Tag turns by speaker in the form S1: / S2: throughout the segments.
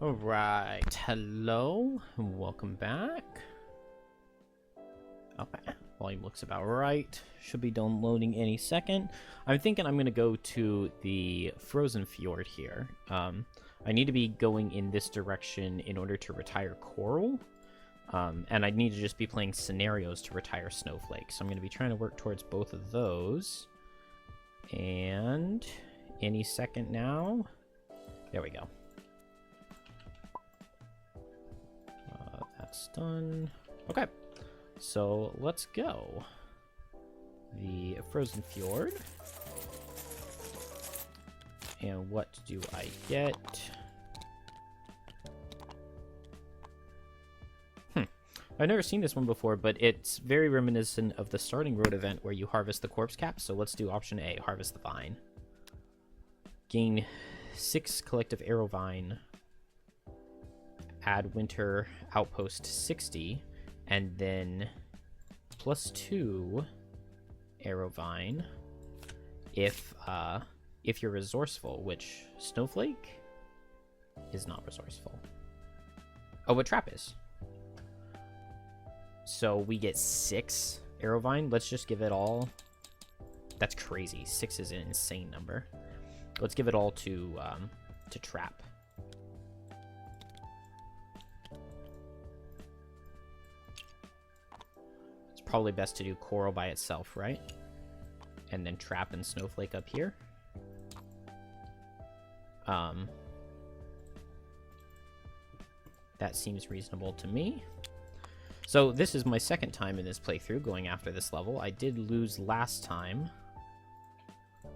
S1: Alright, hello, and welcome back. Okay, volume looks about right. Should be downloading any second. I'm thinking I'm going to go to the frozen fjord here. I need to be going in this direction in order to retire coral. And I need to just be playing scenarios to retire snowflake. So I'm going to be trying to work towards both of those. And any second now. There we go. That's done. Okay, so let's go. The frozen fjord. And what do I get? I've never seen this one before, but it's very reminiscent of the starting road event where you harvest the corpse cap. So let's do option A, harvest the vine. Gain 6 collective arrow vine. Add winter outpost 60, and then +2 arrow vine if you're resourceful, which snowflake is not resourceful. Oh, but trap is. So we get 6 arrow vine. Let's just give it all. That's crazy. 6 is an insane number. Let's give it all to trap. Probably best to do coral by itself, right? And then trap and snowflake up here. That seems reasonable to me. So this is my second time in this playthrough going after this level. I did lose last time,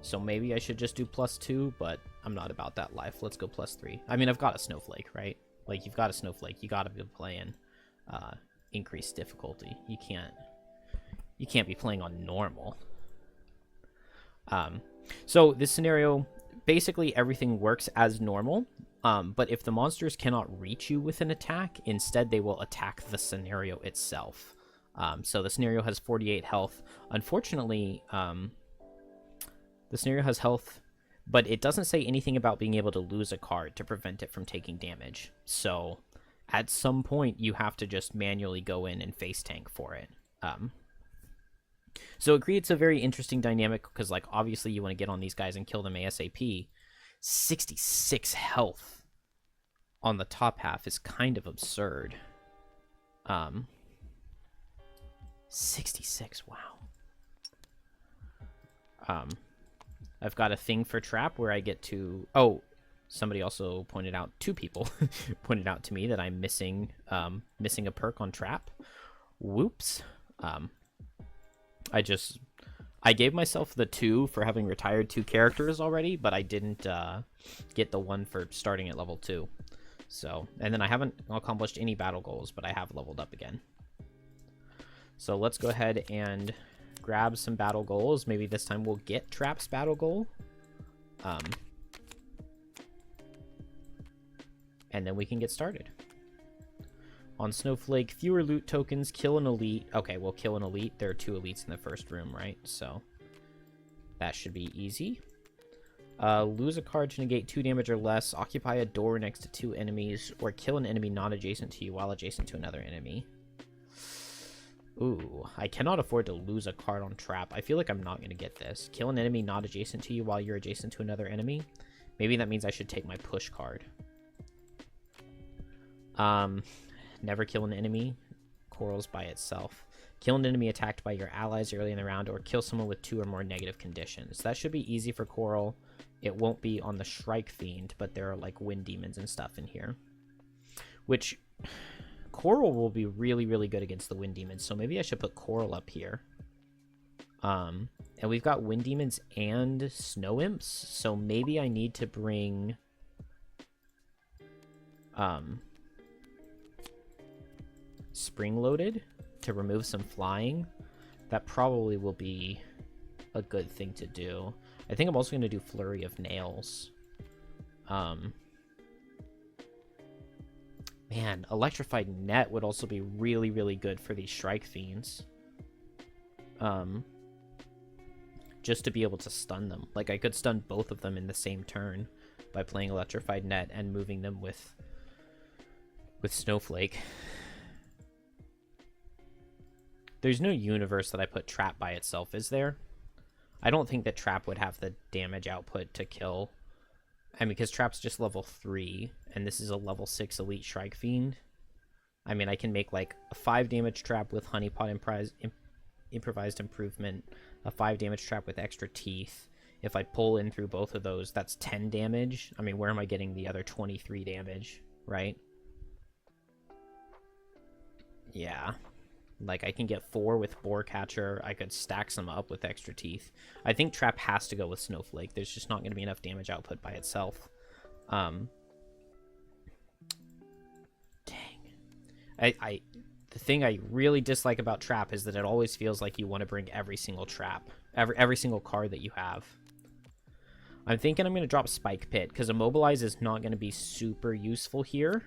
S1: so maybe I should just do +2, but I'm not about that life. Let's go +3. I mean, I've got a snowflake, right? Like, you've got a snowflake, you gotta be playing increased difficulty. You can't be playing on normal. So this scenario, basically everything works as normal, but if the monsters cannot reach you with an attack, instead they will attack the scenario itself. So the scenario has 48 health. Unfortunately, the scenario has health, but it doesn't say anything about being able to lose a card to prevent it from taking damage. So at some point, you have to just manually go in and face tank for it. So it creates a very interesting dynamic because, like, obviously you want to get on these guys and kill them ASAP. 66 health on the top half is kind of absurd. 66, wow. I've got a thing for trap where I get to... Oh, somebody also pointed out, 2 people pointed out to me that I'm missing a perk on trap. Whoops. I gave myself the 2 for having retired 2 characters already, but I didn't get the 1 for starting at level 2. So, and then I haven't accomplished any battle goals, but I have leveled up again. So let's go ahead and grab some battle goals. Maybe this time we'll get Trap's battle goal. And then we can get started. On Snowflake, fewer loot tokens, kill an elite. Okay, we'll kill an elite. There are 2 elites in the first room, right? So that should be easy. Lose a card to negate 2 damage or less. Occupy a door next to 2 enemies, or kill an enemy not adjacent to you while adjacent to another enemy. Ooh, I cannot afford to lose a card on trap. I feel like I'm not going to get this. Kill an enemy not adjacent to you while you're adjacent to another enemy. Maybe that means I should take my push card. Never kill an enemy. Corals by itself. Kill an enemy attacked by your allies early in the round, or kill someone with 2 or more negative conditions. That should be easy for Coral. It won't be on the Shrike Fiend, but there are like wind demons and stuff in here. Which, Coral will be really, really good against the wind demons, so maybe I should put Coral up here. And we've got wind demons and snow imps, so maybe I need to bring... spring-loaded to remove some flying. That probably will be a good thing to do. I think I'm also going to do Flurry of Nails. Man, Electrified Net would also be really, really good for these Shrike Fiends. Just to be able to stun them. Like, I could stun both of them in the same turn by playing Electrified Net and moving them with with Snowflake. There's no universe that I put Trap by itself, is there? I don't think that Trap would have the damage output to kill. I mean, because Trap's just level 3, and this is a level 6 Elite Shrike Fiend. I mean, I can make like a 5 damage Trap with Honeypot Improvised Improvement, a 5 damage Trap with Extra Teeth. If I pull in through both of those, that's 10 damage. I mean, where am I getting the other 23 damage, right? Yeah. Like, I can get 4 with Boar Catcher. I could stack some up with Extra Teeth. I think Trap has to go with Snowflake. There's just not going to be enough damage output by itself. Dang. The thing I really dislike about Trap is that it always feels like you want to bring every single Trap. Every single card that you have. I'm thinking I'm going to drop Spike Pit, because Immobilize is not going to be super useful here.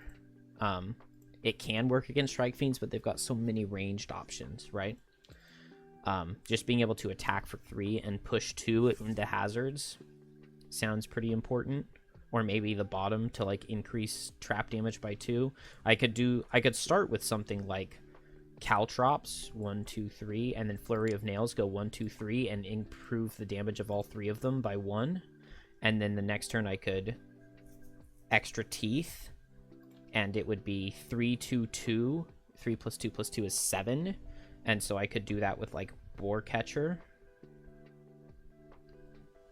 S1: It can work against Strike Fiends, but they've got so many ranged options, right? Just being able to attack for 3 and push 2 into hazards sounds pretty important. Or maybe the bottom to like increase trap damage by 2. I could start with something like Caltrops 1, 2, 3, and then Flurry of Nails go 1, 2, 3, and improve the damage of all 3 of them by 1. And then the next turn I could Extra Teeth, and it would be 3, 2, 2. 3 plus 2 plus 2 is 7. And so I could do that with like Boar Catcher.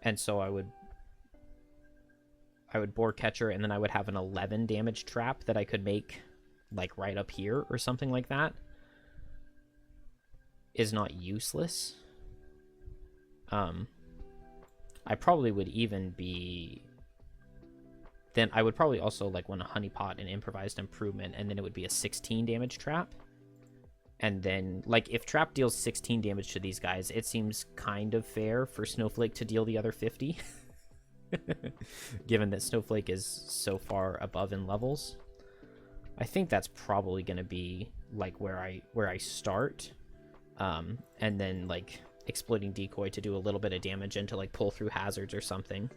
S1: And so I would Boar Catcher, and then I would have an 11 damage Trap that I could make like right up here or something like that. Is not useless. I probably would even be... Then I would probably also like want a Honeypot and Improvised Improvement, and then it would be a 16 damage Trap. And then, like, if Trap deals 16 damage to these guys, it seems kind of fair for Snowflake to deal the other 50. Given that Snowflake is so far above in levels. I think that's probably going to be, like, where I start. And then, like, exploiting Decoy to do a little bit of damage and to, like, pull through hazards or something.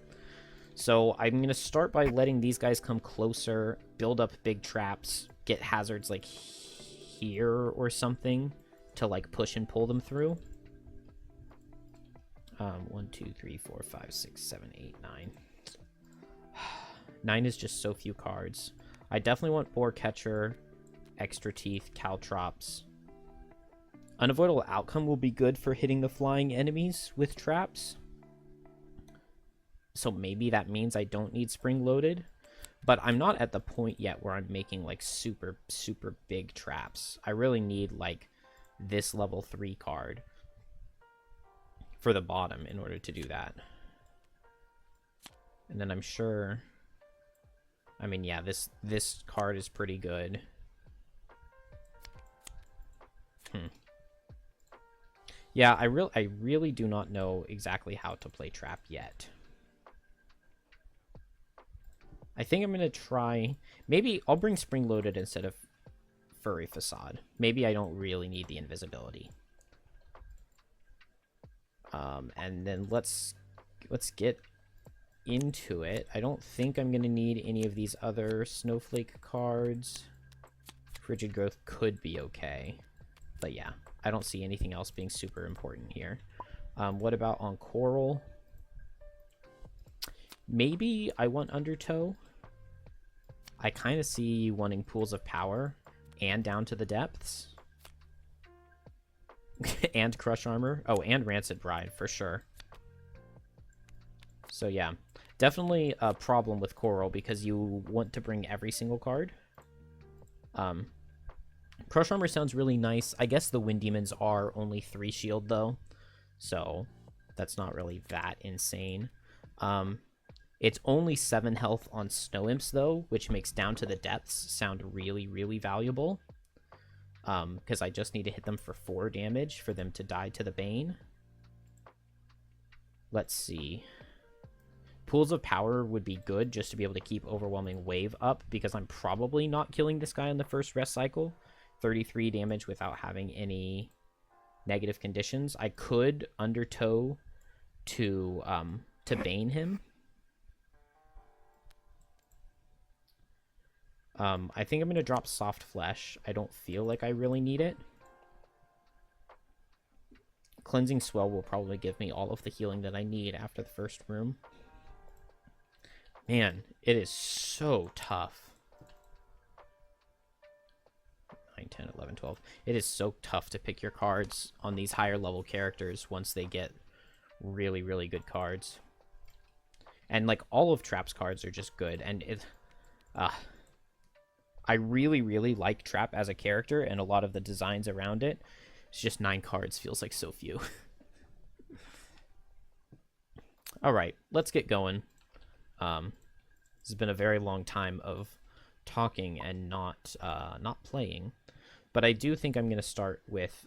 S1: So I'm going to start by letting these guys come closer, build up big traps, get hazards, like, here or something to, like, push and pull them through. 1, 2, 3, 4, 5, 6, 7, 8, 9. 9 is just so few cards. I definitely want Boar Catcher, Extra Teeth, Caltrops. Unavoidable Outcome will be good for hitting the flying enemies with traps. So maybe that means I don't need Spring Loaded. But I'm not at the point yet where I'm making, like, super, super big traps. I really need, like, this level 3 card for the bottom in order to do that. And then I'm sure... I mean, yeah, this card is pretty good. Yeah, I really do not know exactly how to play Trap yet. I think I'm going to try... Maybe I'll bring Spring Loaded instead of Furry Facade. Maybe I don't really need the invisibility. And then let's get into it. I don't think I'm going to need any of these other Snowflake cards. Frigid Growth could be okay. But yeah, I don't see anything else being super important here. What about on Coral? Maybe I want Undertow. I kind of see wanting Pools of Power and Down to the Depths. And Crush Armor. Oh, and Rancid Bride, for sure. So yeah, definitely a problem with Coral because you want to bring every single card. Crush Armor sounds really nice. I guess the Wind Demons are only 3 shield, though. So that's not really that insane. It's only 7 health on Snow Imps, though, which makes Down to the Depths sound really, really valuable. Because I just need to hit them for 4 damage for them to die to the Bane. Let's see. Pools of Power would be good just to be able to keep Overwhelming Wave up, because I'm probably not killing this guy on the first rest cycle. 33 damage without having any negative conditions. I could Undertow to Bane him. I think I'm going to drop Soft Flesh. I don't feel like I really need it. Cleansing Swell will probably give me all of the healing that I need after the first room. Man, it is so tough. 9, 10, 11, 12. It is so tough to pick your cards on these higher level characters once they get really, really good cards. And, like, all of Trap's cards are just good. And I really, really like Trap as a character, and a lot of the designs around it. It's just 9 cards feels like so few. All right, let's get going. This has been a very long time of talking and not playing, but I do think I'm going to start with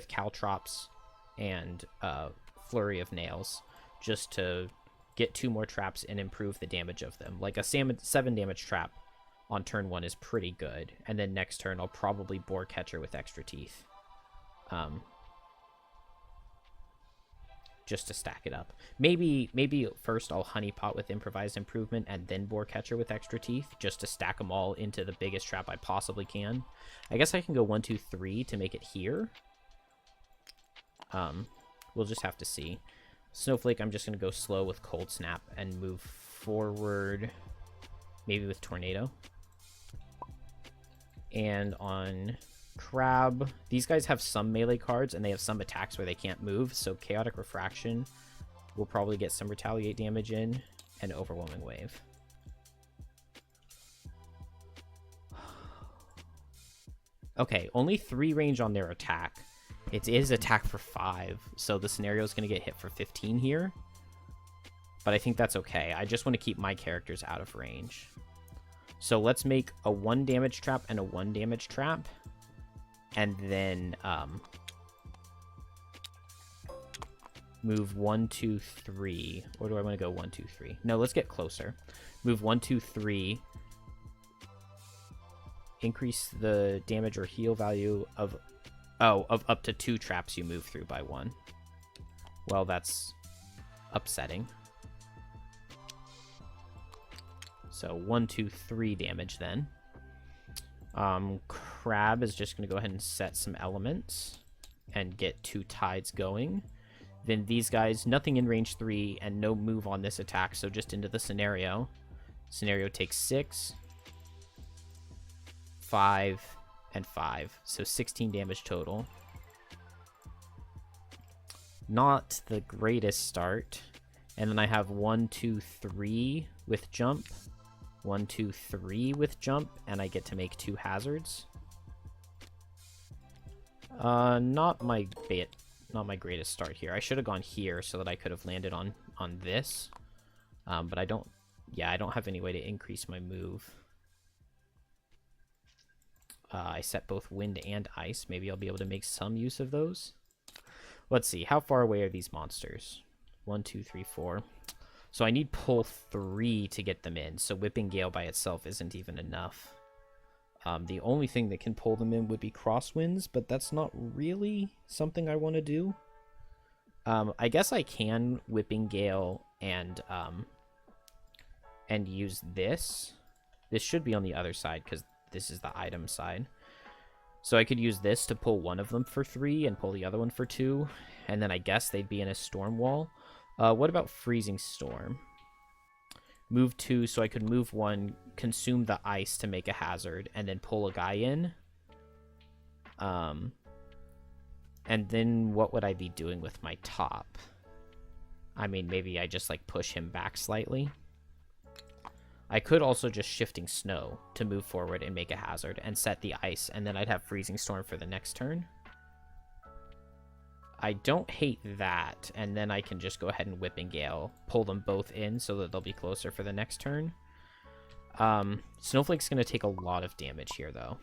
S1: Caltrops and Flurry of Nails, just to get 2 more traps and improve the damage of them. Like a 7 damage trap on turn 1 is pretty good, and then next turn I'll probably Boar Catcher with Extra Teeth, just to stack it up. Maybe first I'll Honeypot with Improvised Improvement and then Boar Catcher with Extra Teeth, just to stack them all into the biggest trap I possibly can. I guess I can go 1, 2, 3 to make it here. We'll just have to see. Snowflake, I'm just going to go slow with Cold Snap and move forward maybe with Tornado. And on Crab, these guys have some melee cards and they have some attacks where they can't move, so Chaotic Refraction will probably get some Retaliate damage in, and Overwhelming Wave. Okay, only 3 range on their attack. It is attack for 5, so the scenario is going to get hit for 15 here. But I think that's okay. I just want to keep my characters out of range. So let's make a 1 damage trap and a 1 damage trap. And then move 1, 2, 3. Or do I want to go 1, 2, 3? No, let's get closer. Move 1, 2, 3. Increase the damage or heal value of up to 2 traps you move through by 1. Well, that's upsetting. So 1, 2, 3 damage then. Crab is just going to go ahead and set some elements and get 2 tides going. Then these guys, nothing in range 3 and no move on this attack, so just into the scenario. Scenario takes 6, 5, and 5, so 16 damage total. Not the greatest start. And then I have 1, 2, 3 with jump, 1, 2, 3 with jump, and I get to make 2 hazards. Not my greatest start here. I should have gone here so that I could have landed on this, but I don't have any way to increase my move. I set both wind and ice. Maybe I'll be able to make some use of those. Let's see. How far away are these monsters? 1, 2, 3, 4. So I need pull 3 to get them in. So Whipping Gale by itself isn't even enough. The only thing that can pull them in would be Crosswinds, but that's not really something I want to do. I guess I can Whipping Gale and use this. This should be on the other side because this is the item side. So I could use this to pull one of them for 3 and pull the other one for 2. And then I guess they'd be in a storm wall. What about Freezing Storm? Move 2 so I could move 1, consume the ice to make a hazard, and then pull a guy in. And then what would I be doing with my top? I mean, maybe I just like push him back slightly. I could also just Shifting Snow to move forward and make a hazard and set the ice, and then I'd have Freezing Storm for the next turn. I don't hate that, and then I can just go ahead and Whipping Gale, pull them both in so that they'll be closer for the next turn. Snowflake's going to take a lot of damage here, though.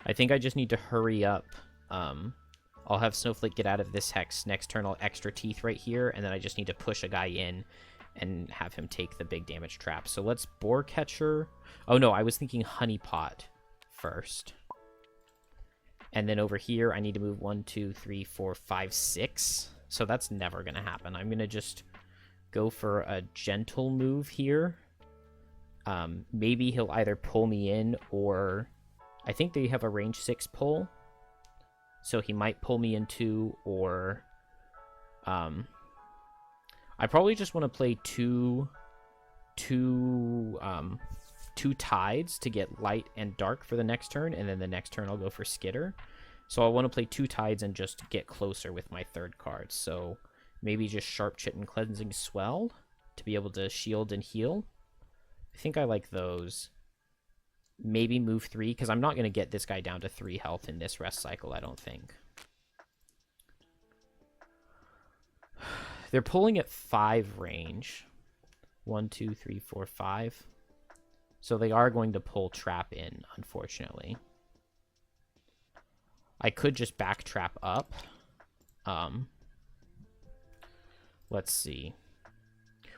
S1: I think I just need to hurry up. I'll have Snowflake get out of this hex. Next turn, I'll Extra Teeth right here, and then I just need to push a guy in and have him take the big damage trap. So let's Boar Catcher. Oh, no, I was thinking Honeypot first. And then over here, I need to move 1, 2, 3, 4, 5, 6. So that's never going to happen. I'm going to just go for a gentle move here. Maybe he'll either pull me in, or I think they have a range 6 pull, so he might pull me into, or I probably just want to play two tides to get light and dark for the next turn, and then the next turn I'll go for skitter. So I want to play 2 tides and just get closer with my third card. So maybe just Sharp Chit and Cleansing Swell to be able to shield and heal. I think I like those. Maybe move 3, because I'm not going to get this guy down to 3 health in this rest cycle, I don't think. They're pulling at 5 range. 1, 2, 3, 4, 5. So they are going to pull trap in, unfortunately. I could just back trap up. Let's see.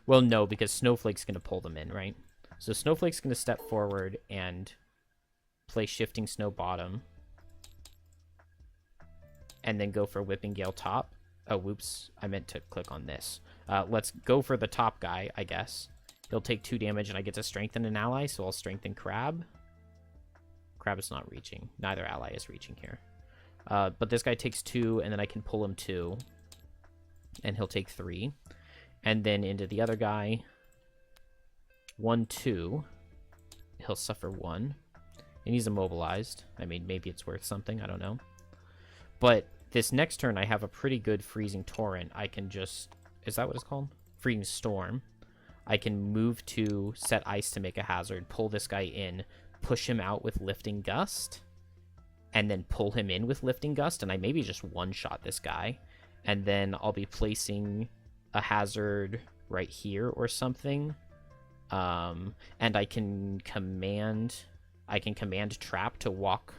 S1: Well, no, because Snowflake's going to pull them in, right? So Snowflake's going to step forward and play Shifting Snow bottom. And then go for Whipping Gale top. Oh, whoops. I meant to click on this. Let's go for the top guy, I guess. He'll take 2 damage, and I get to strengthen an ally, so I'll strengthen Crab. Crab is not reaching. Neither ally is reaching here. But this guy takes 2, and then I can pull him 2. And he'll take 3. And then into the other guy. 1, 2. He'll suffer 1. And he's immobilized. I mean, maybe it's worth something. I don't know. But this next turn, I have a pretty good Freezing Torrent. I can just... Is that what it's called? Freezing Storm. I can move to set ice to make a hazard, pull this guy in, push him out with Lifting Gust, and then pull him in with Lifting Gust, and I maybe just one-shot this guy. And then I'll be placing a hazard right here or something. And I can command Trap to walk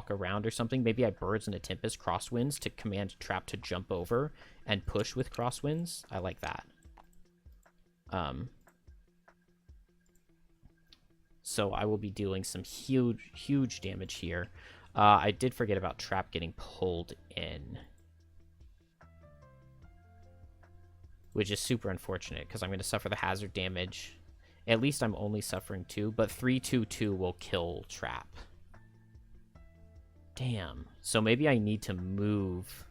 S1: around or something. Maybe I Birds and a Tempest Crosswinds to command Trap to jump over and push with Crosswinds. I like that. So I will be dealing some huge damage here. I did forget about Trap getting pulled in, which is super unfortunate because I'm going to suffer the hazard damage. At least I'm only suffering 2, but 3/2/2 will kill Trap. Damn. So maybe I need to move.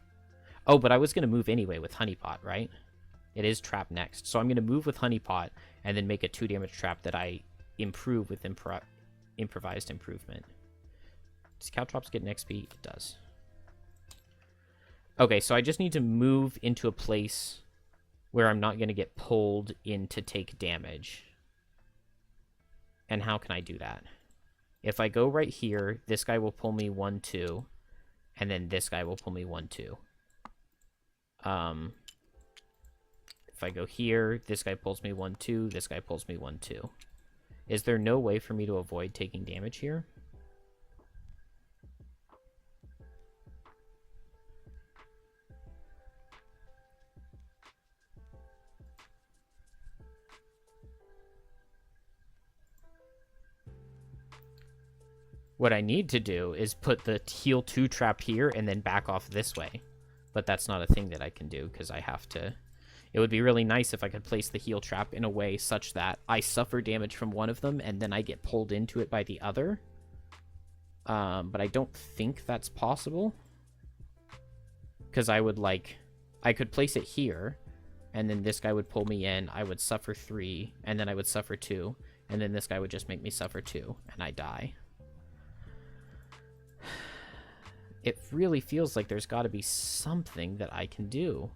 S1: Oh, but I was going to move anyway with Honeypot, right? It is Trap next. So I'm going to move with Honeypot and then make a 2 damage trap that I improve with Improvised Improvement. Does Caltrops get an XP? It does. Okay, so I just need to move into a place where I'm not going to get pulled in to take damage. And how can I do that? If I go right here, this guy will pull me 1, 2. And then this guy will pull me 1, 2. If I go here, this guy pulls me 1, 2. This guy pulls me 1, 2. Is there no way for me to avoid taking damage here? What I need to do is put the heal 2 trap here and then back off this way. But that's not a thing that I can do because I have to... It would be really nice if I could place the heal trap in a way such that I suffer damage from one of them and then I get pulled into it by the other. But I don't think that's possible. Because I would I could place it here and then this guy would pull me in. I would suffer 3 and then I would suffer 2. And then this guy would just make me suffer 2 and I die. It really feels like there's got to be something that I can do.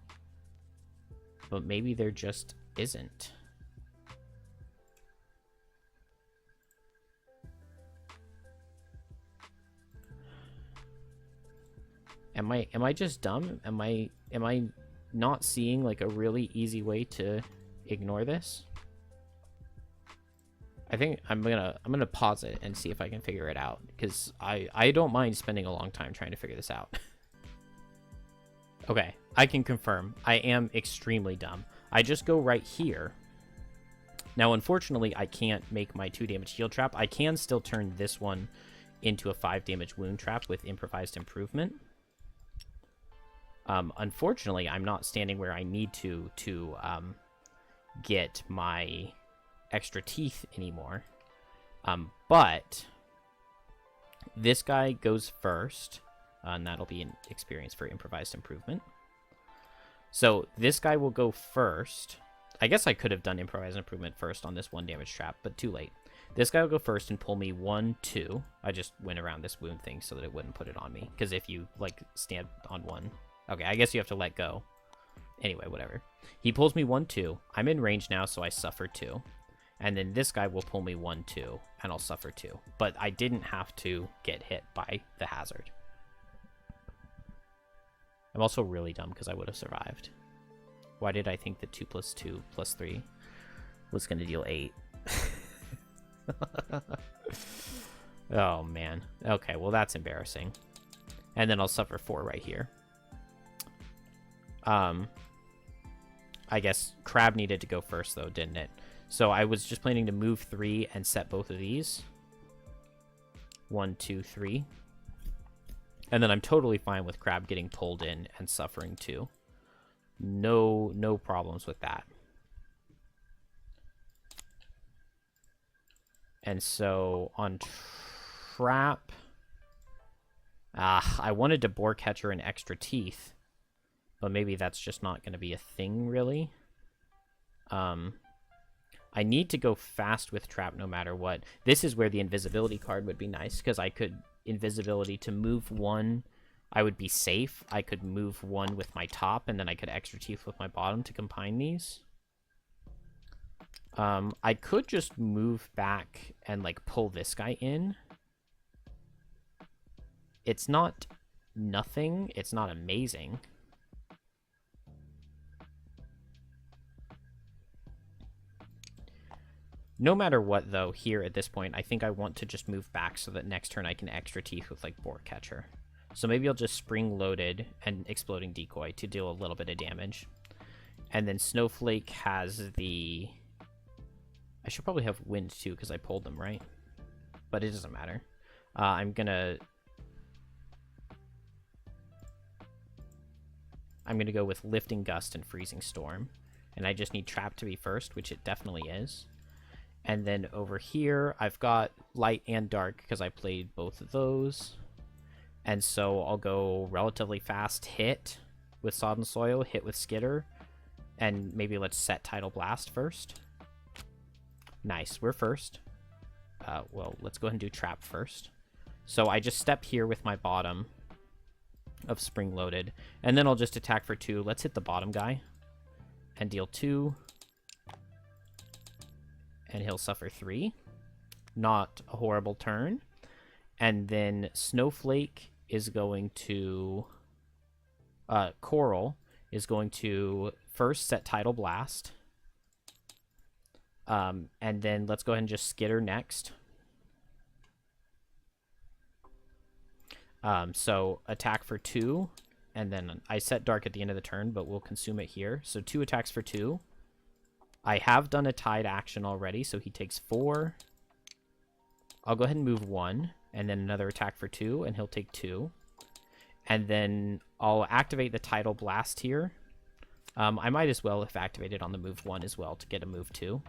S1: But maybe there just isn't. Am I just dumb? Am I not seeing like a really easy way to ignore this? I think I'm gonna pause it and see if I can figure it out, because I don't mind spending a long time trying to figure this out. Okay, I can confirm. I am extremely dumb. I just go right here. Now, unfortunately, I can't make my 2 damage heal trap. I can still turn this one into a 5 damage wound trap with Improvised Improvement. Unfortunately, I'm not standing where I need to get my extra teeth anymore. But this guy goes first, and that'll be an experience for improvised improvement. So this guy will go first. I guess I could have done improvised improvement first on this 1 damage trap, but too late. This guy will go first and pull me 1, 2. I just went around this wound thing so that it wouldn't put it on me, because if you like stand on 1, okay, I guess you have to let go. Anyway, whatever. He pulls me 1, 2. I'm in range now, so I suffer 2. And then this guy will pull me 1, 2, and I'll suffer 2. But I didn't have to get hit by the hazard. I'm also really dumb because I would have survived. Why did I think that 2 + 2 + 3 was going to deal 8? Oh, man. Okay, well, that's embarrassing. And then I'll suffer 4 right here. I guess Crab needed to go first, though, didn't it? So I was just planning to move 3 and set both of these. 1, 2, 3. And then I'm totally fine with Crab getting pulled in and suffering 2. No problems with that. And so on Trap, I wanted to Boar Catcher and extra teeth, but maybe that's just not going to be a thing, really. I need to go fast with Trap no matter what. This is where the invisibility card would be nice, because I could invisibility to move 1. I would be safe. I could move 1 with my top, and then I could extra teeth with my bottom to combine these. I could just move back and, like, pull this guy in. It's not nothing. It's not amazing. No matter what, though, here at this point, I think I want to just move back so that next turn I can extra teeth with, like, Boar Catcher. So maybe I'll just Spring Loaded and Exploding Decoy to deal a little bit of damage. And then Snowflake has the... I should probably have Wind, too, because I pulled them, right? But it doesn't matter. I'm gonna go with Lifting Gust and Freezing Storm. And I just need Trap to be first, which it definitely is. And then over here, I've got Light and Dark because I played both of those. And so I'll go relatively fast hit with Sodden Soil, hit with Skitter, and maybe let's set Tidal Blast first. Nice, we're first. Well, let's go ahead and do Trap first. So I just step here with my bottom of Spring Loaded, and then I'll just attack for 2. Let's hit the bottom guy and deal 2. And he'll suffer 3. Not a horrible turn. And then Snowflake is going to... Coral is going to first set Tidal Blast. And then let's go ahead and just Skitter next. So attack for 2. And then I set Dark at the end of the turn, but we'll consume it here. So 2 attacks for 2. I have done a tied action already, so he takes 4. I'll go ahead and move 1, and then another attack for 2, and he'll take 2. And then I'll activate the Tidal Blast here. I might as well have activated on the move 1 as well to get a move 2.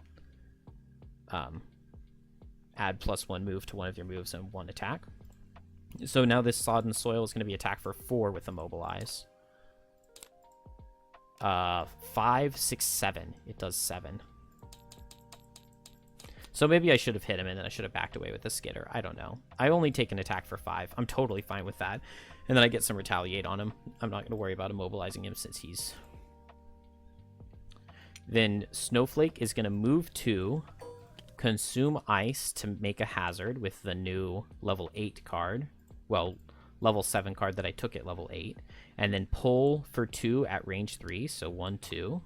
S1: Add +1 move to one of your moves and 1 attack. So now this Sodden Soil is going to be attack for 4 with Immobilize. 5, 6, 7. It does 7. So maybe I should have hit him and then I should have backed away with the Skitter. I don't know. I only take an attack for 5. I'm totally fine with that. And then I get some Retaliate on him. I'm not going to worry about immobilizing him since he's... Then Snowflake is going to move 2, consume Ice to make a hazard with the new level 8 card. Well, level 7 card that I took at level 8. And then pull for 2 at range 3, so 1, 2.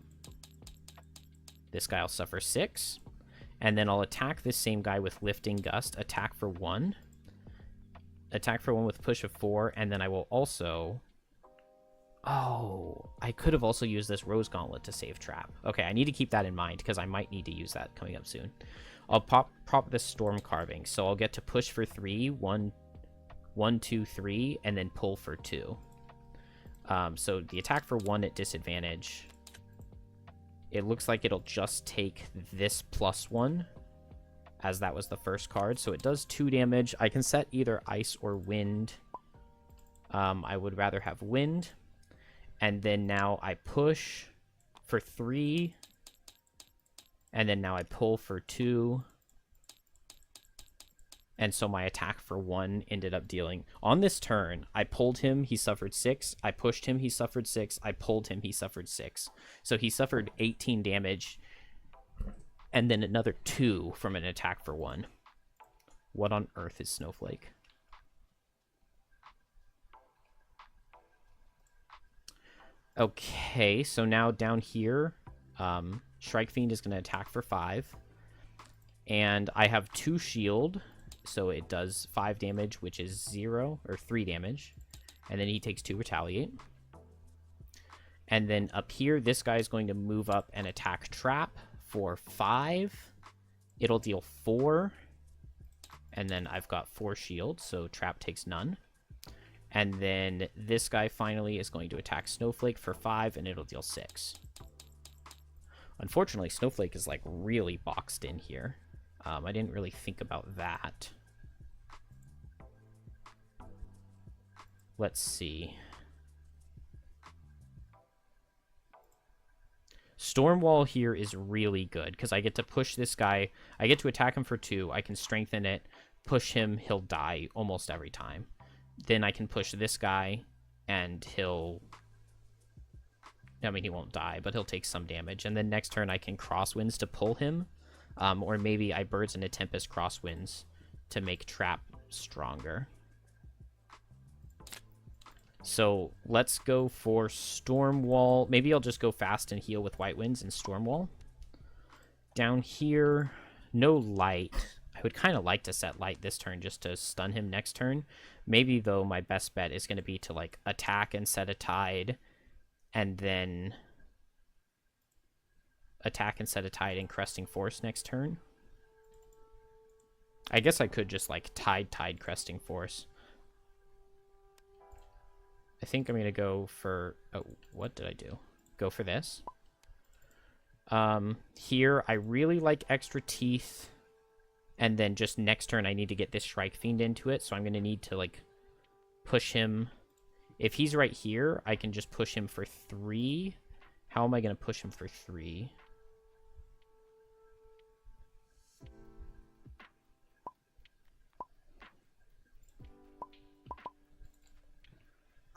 S1: This guy will suffer 6. And then I'll attack this same guy with Lifting Gust, attack for 1. Attack for 1 with push of 4, and then I will also... Oh, I could have also used this Rose Gauntlet to save Trap. Okay, I need to keep that in mind, because I might need to use that coming up soon. I'll prop this Storm Carving, so I'll get to push for 3, 1, 2, 3, and then pull for 2. So the attack for 1 at disadvantage it looks like it'll just take this +1, as that was the first card. So it does 2 damage. I can set either ice or wind. I would rather have wind. And then now I push for 3. And then now I pull for 2. And so my attack for 1 ended up dealing... On this turn, I pulled him, he suffered 6. I pushed him, he suffered 6. I pulled him, he suffered 6. So he suffered 18 damage. And then another 2 from an attack for 1. What on earth is Snowflake? Okay, so now down here, Shrike Fiend is going to attack for 5. And I have 2 shield, so it does 5 damage, which is 0, or 3 damage. And then he takes 2 retaliate. And then up here, this guy is going to move up and attack Trap for 5. It'll deal 4. And then I've got 4 shield, so Trap takes none. And then this guy finally is going to attack Snowflake for 5, and it'll deal 6. Unfortunately, Snowflake is like really boxed in here. I didn't really think about that. Let's see. Stormwall here is really good because I get to push this guy. I get to attack him for 2. I can strengthen it, push him, he'll die almost every time. Then I can push this guy, and he'll... I mean, he won't die, but he'll take some damage. And then next turn I can Crosswinds to pull him. Or maybe I Birds in a Tempest Crosswinds to make Trap stronger. So let's go for Stormwall. Maybe I'll just go fast and heal with White Winds and Stormwall. Down here, no light. I would kind of like to set light this turn just to stun him next turn. Maybe, though, my best bet is going to be to, like, attack and set a tide, and then attack and set a tide and Cresting Force next turn. I guess I could just, like, tide Cresting Force. I think I'm going to go for... Oh, what did I do? Go for this. Here, I really like Extra Teeth. And then just next turn, I need to get this Shrike Fiend into it. So I'm going to need to, like, push him. If he's right here, I can just push him for 3. How am I going to push him for 3?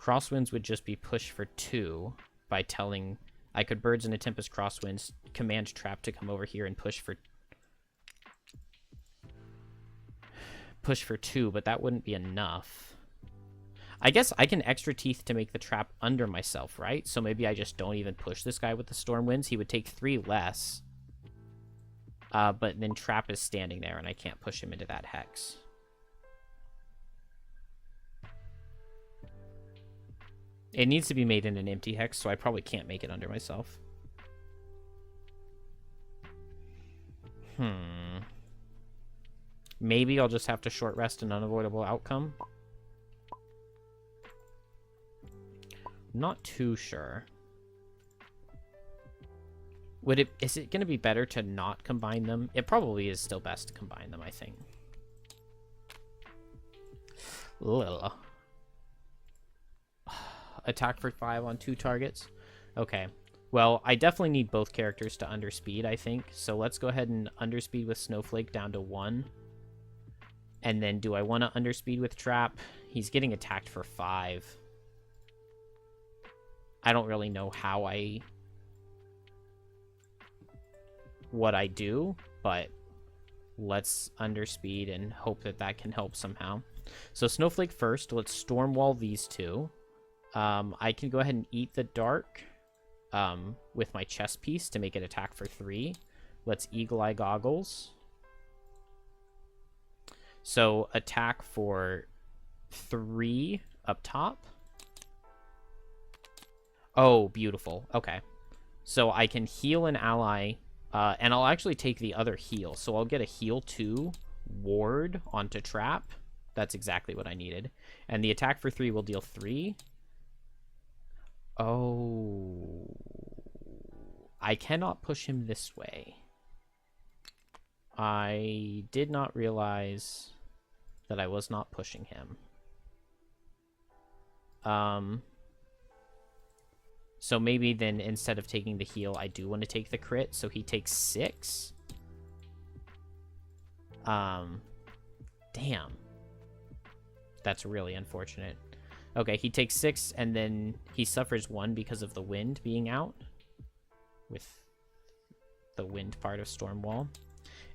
S1: Crosswinds would just be push for 2 by telling... I could Birds in a Tempest Crosswinds, command Trap to come over here and push for 2, but that wouldn't be enough. I guess I can Extra Teeth to make the Trap under myself, right? So maybe I just don't even push this guy with the Storm Winds. He would take 3 less. But then Trap is standing there, and I can't push him into that Hex. It needs to be made in an empty Hex, so I probably can't make it under myself. Maybe I'll just have to short rest an Unavoidable Outcome. Not too sure. Is it going to be better to not combine them? It probably is still best to combine them, I think. Ugh. Attack for 5 on 2 targets. Okay. Well, I definitely need both characters to underspeed, I think. So let's go ahead and underspeed with Snowflake down to 1. And then do I want to underspeed with Trap? He's getting attacked for 5. I don't really know what I do, but let's underspeed and hope that that can help somehow. So Snowflake first. Let's Stormwall these 2. I can go ahead and eat the dark with my chess piece to make it attack for 3. Let's Eagle Eye Goggles. So attack for 3 up top. Oh, beautiful. Okay. So I can heal an ally, and I'll actually take the other heal. So I'll get a heal 2 ward onto Trap. That's exactly what I needed. And the attack for 3 will deal 3. Oh. I cannot push him this way. I did not realize that I was not pushing him. So maybe then instead of taking the heal, I do want to take the crit. So he takes 6. Damn. That's really unfortunate. Okay, he takes 6, and then he suffers 1 because of the wind being out. With the wind part of Stormwall.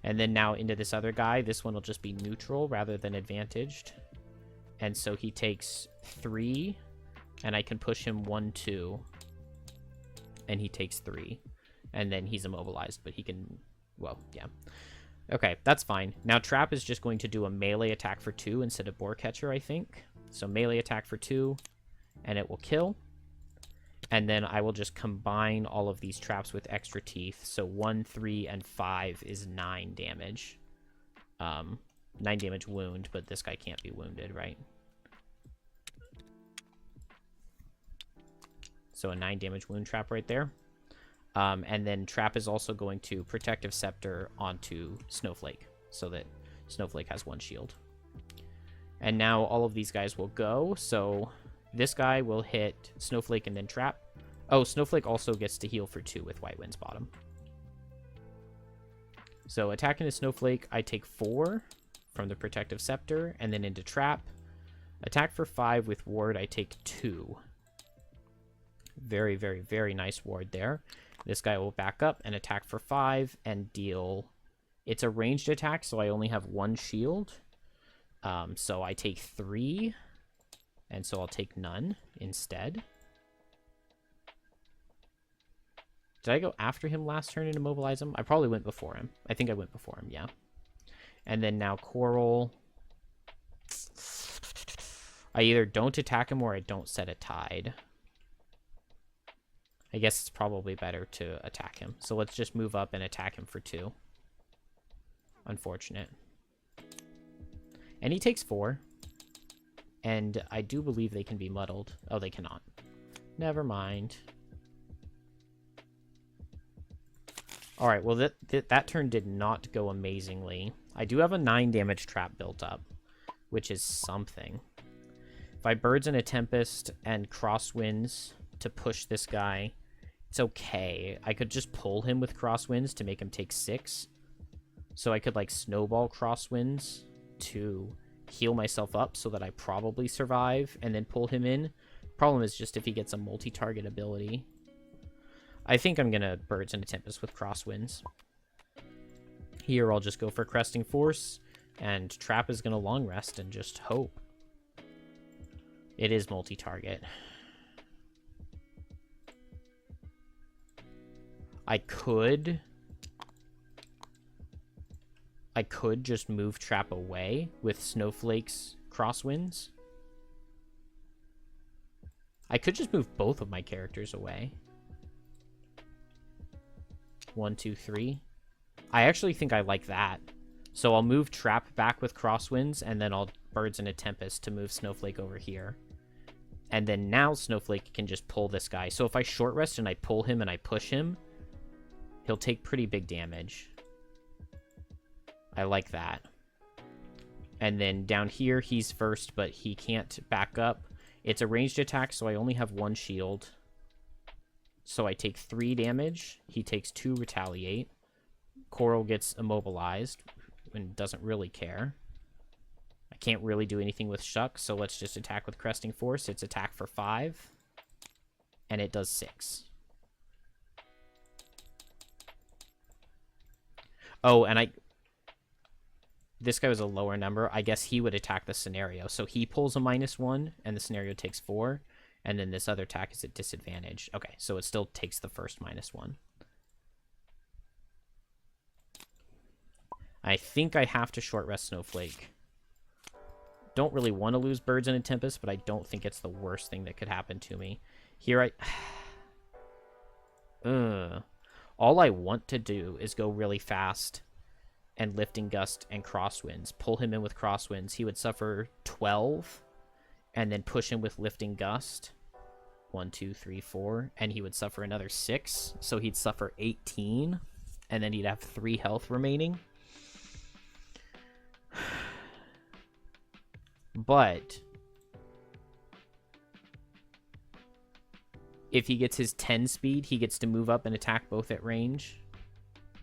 S1: And then now into this other guy. This one will just be neutral rather than advantaged. And so he takes 3, and I can push him 1, 2. And he takes 3. And then he's immobilized, but he can... Well, yeah. Okay, that's fine. Now Trap is just going to do a melee attack for 2 instead of Boar Catcher, I think. So melee attack for 2, and it will kill. And then I will just combine all of these traps with extra teeth. So 1, 3, and 5 is 9 damage. 9 damage wound, but this guy can't be wounded, right? So a 9 damage wound trap right there. And then Trap is also going to Protective Scepter onto Snowflake, so that Snowflake has 1 shield. And now all of these guys will go, so this guy will hit Snowflake and then Trap. Oh, Snowflake also gets to heal for 2 with White Wind's Bottom. So attacking a Snowflake, I take 4 from the Protective Scepter, and then into Trap. Attack for 5 with Ward, I take 2. Very, very, very nice ward there. This guy will back up and attack for 5 and deal... It's a ranged attack, so I only have 1 shield. So I take 3, and so I'll take none instead. Did I go after him last turn and immobilize him? I probably went before him. I think I went before him, yeah. And then now Coral. I either don't attack him or I don't set a tide. I guess it's probably better to attack him. So let's just move up and attack him for 2. Unfortunate. And he takes 4. And I do believe they can be muddled. Oh, they cannot. Never mind. Alright, well, that turn did not go amazingly. I do have a 9 damage trap built up, which is something. If I Birds in a Tempest and Crosswinds to push this guy, it's okay. I could just pull him with Crosswinds to make him take 6. So I could, like, Snowball Crosswinds to heal myself up so that I probably survive and then pull him in. Problem is just if he gets a multi-target ability. I think I'm going to Birds in a Tempest with Crosswinds. Here I'll just go for Cresting Force, and Trap is going to Long Rest and just hope. It is multi-target. I could just move Trap away with Snowflake's Crosswinds. I could just move both of my characters away. 1, 2, 3. I actually think I like that. So I'll move Trap back with Crosswinds, and then I'll Birds in a Tempest to move Snowflake over here. And then now Snowflake can just pull this guy. So if I short rest and I pull him and I push him, he'll take pretty big damage. I like that. And then down here, he's first, but he can't back up. It's a ranged attack, so I only have 1 shield. So I take 3 damage. He takes 2 retaliate. Coral gets immobilized and doesn't really care. I can't really do anything with Shuck, so let's just attack with Cresting Force. It's attack for 5. And it does 6. Oh, and this guy was a lower number. I guess he would attack the scenario. So he pulls a -1, and the scenario takes 4. And then this other attack is at disadvantage. Okay, so it still takes the first -1. I think I have to short rest Snowflake. Don't really want to lose Birds in a Tempest, but I don't think it's the worst thing that could happen to me. Here all I want to do is go really fast and Lifting Gust and Crosswinds. Pull him in with Crosswinds. He would suffer 12, and then push him with Lifting Gust. 1, 2, 3, 4, and he would suffer another 6, so he'd suffer 18, and then he'd have 3 health remaining. But if he gets his 10 speed, he gets to move up and attack both at range,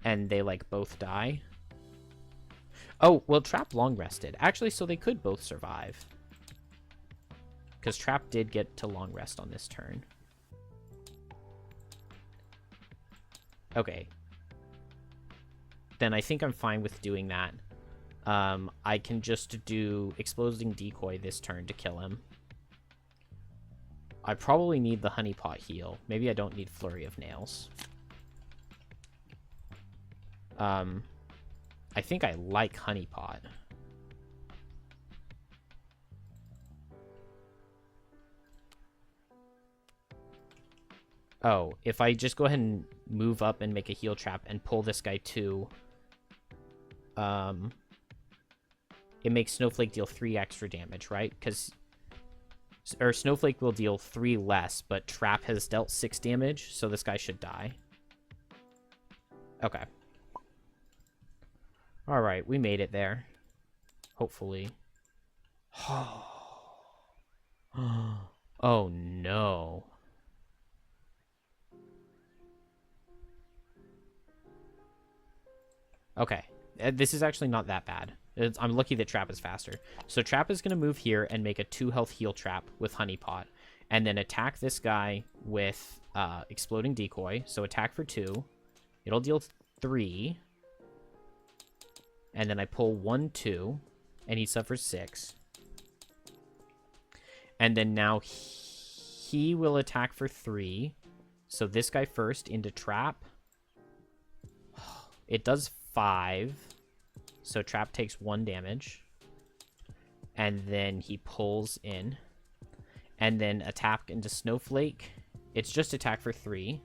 S1: and they, like, both die. Oh, well, Trap long rested. Actually, so they could both survive. Because Trap did get to long rest on this turn. Okay. Then I think I'm fine with doing that. I can just do Exploding Decoy this turn to kill him. I probably need the Honeypot heal. Maybe I don't need Flurry of Nails. I think I like Honeypot. Oh, if I just go ahead and move up and make a heal trap and pull this guy too, it makes Snowflake deal 3 extra damage, right? Or Snowflake will deal 3 less, but Trap has dealt 6 damage, so this guy should die. Okay. Alright, we made it there. Hopefully. Oh no. Okay. This is actually not that bad. I'm lucky that Trap is faster. So Trap is going to move here and make a 2 health heal trap with Honeypot. And then attack this guy with Exploding Decoy. So attack for 2. It'll deal 3. And then I pull 1, 2. And he suffers 6. And then now he will attack for 3. So this guy first into Trap. It does 5. So Trap takes 1 damage. And then he pulls in. And then attack into Snowflake. It's just attack for 3.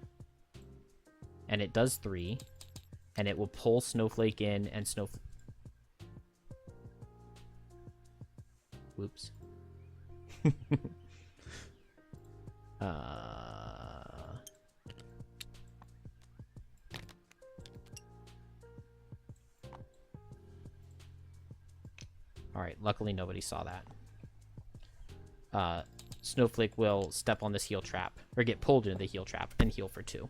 S1: And it does 3. And it will pull Snowflake in and Snowflake... Whoops. Alright, luckily nobody saw that. Snowflake will step on this heal trap, or get pulled into the heal trap, and heal for 2.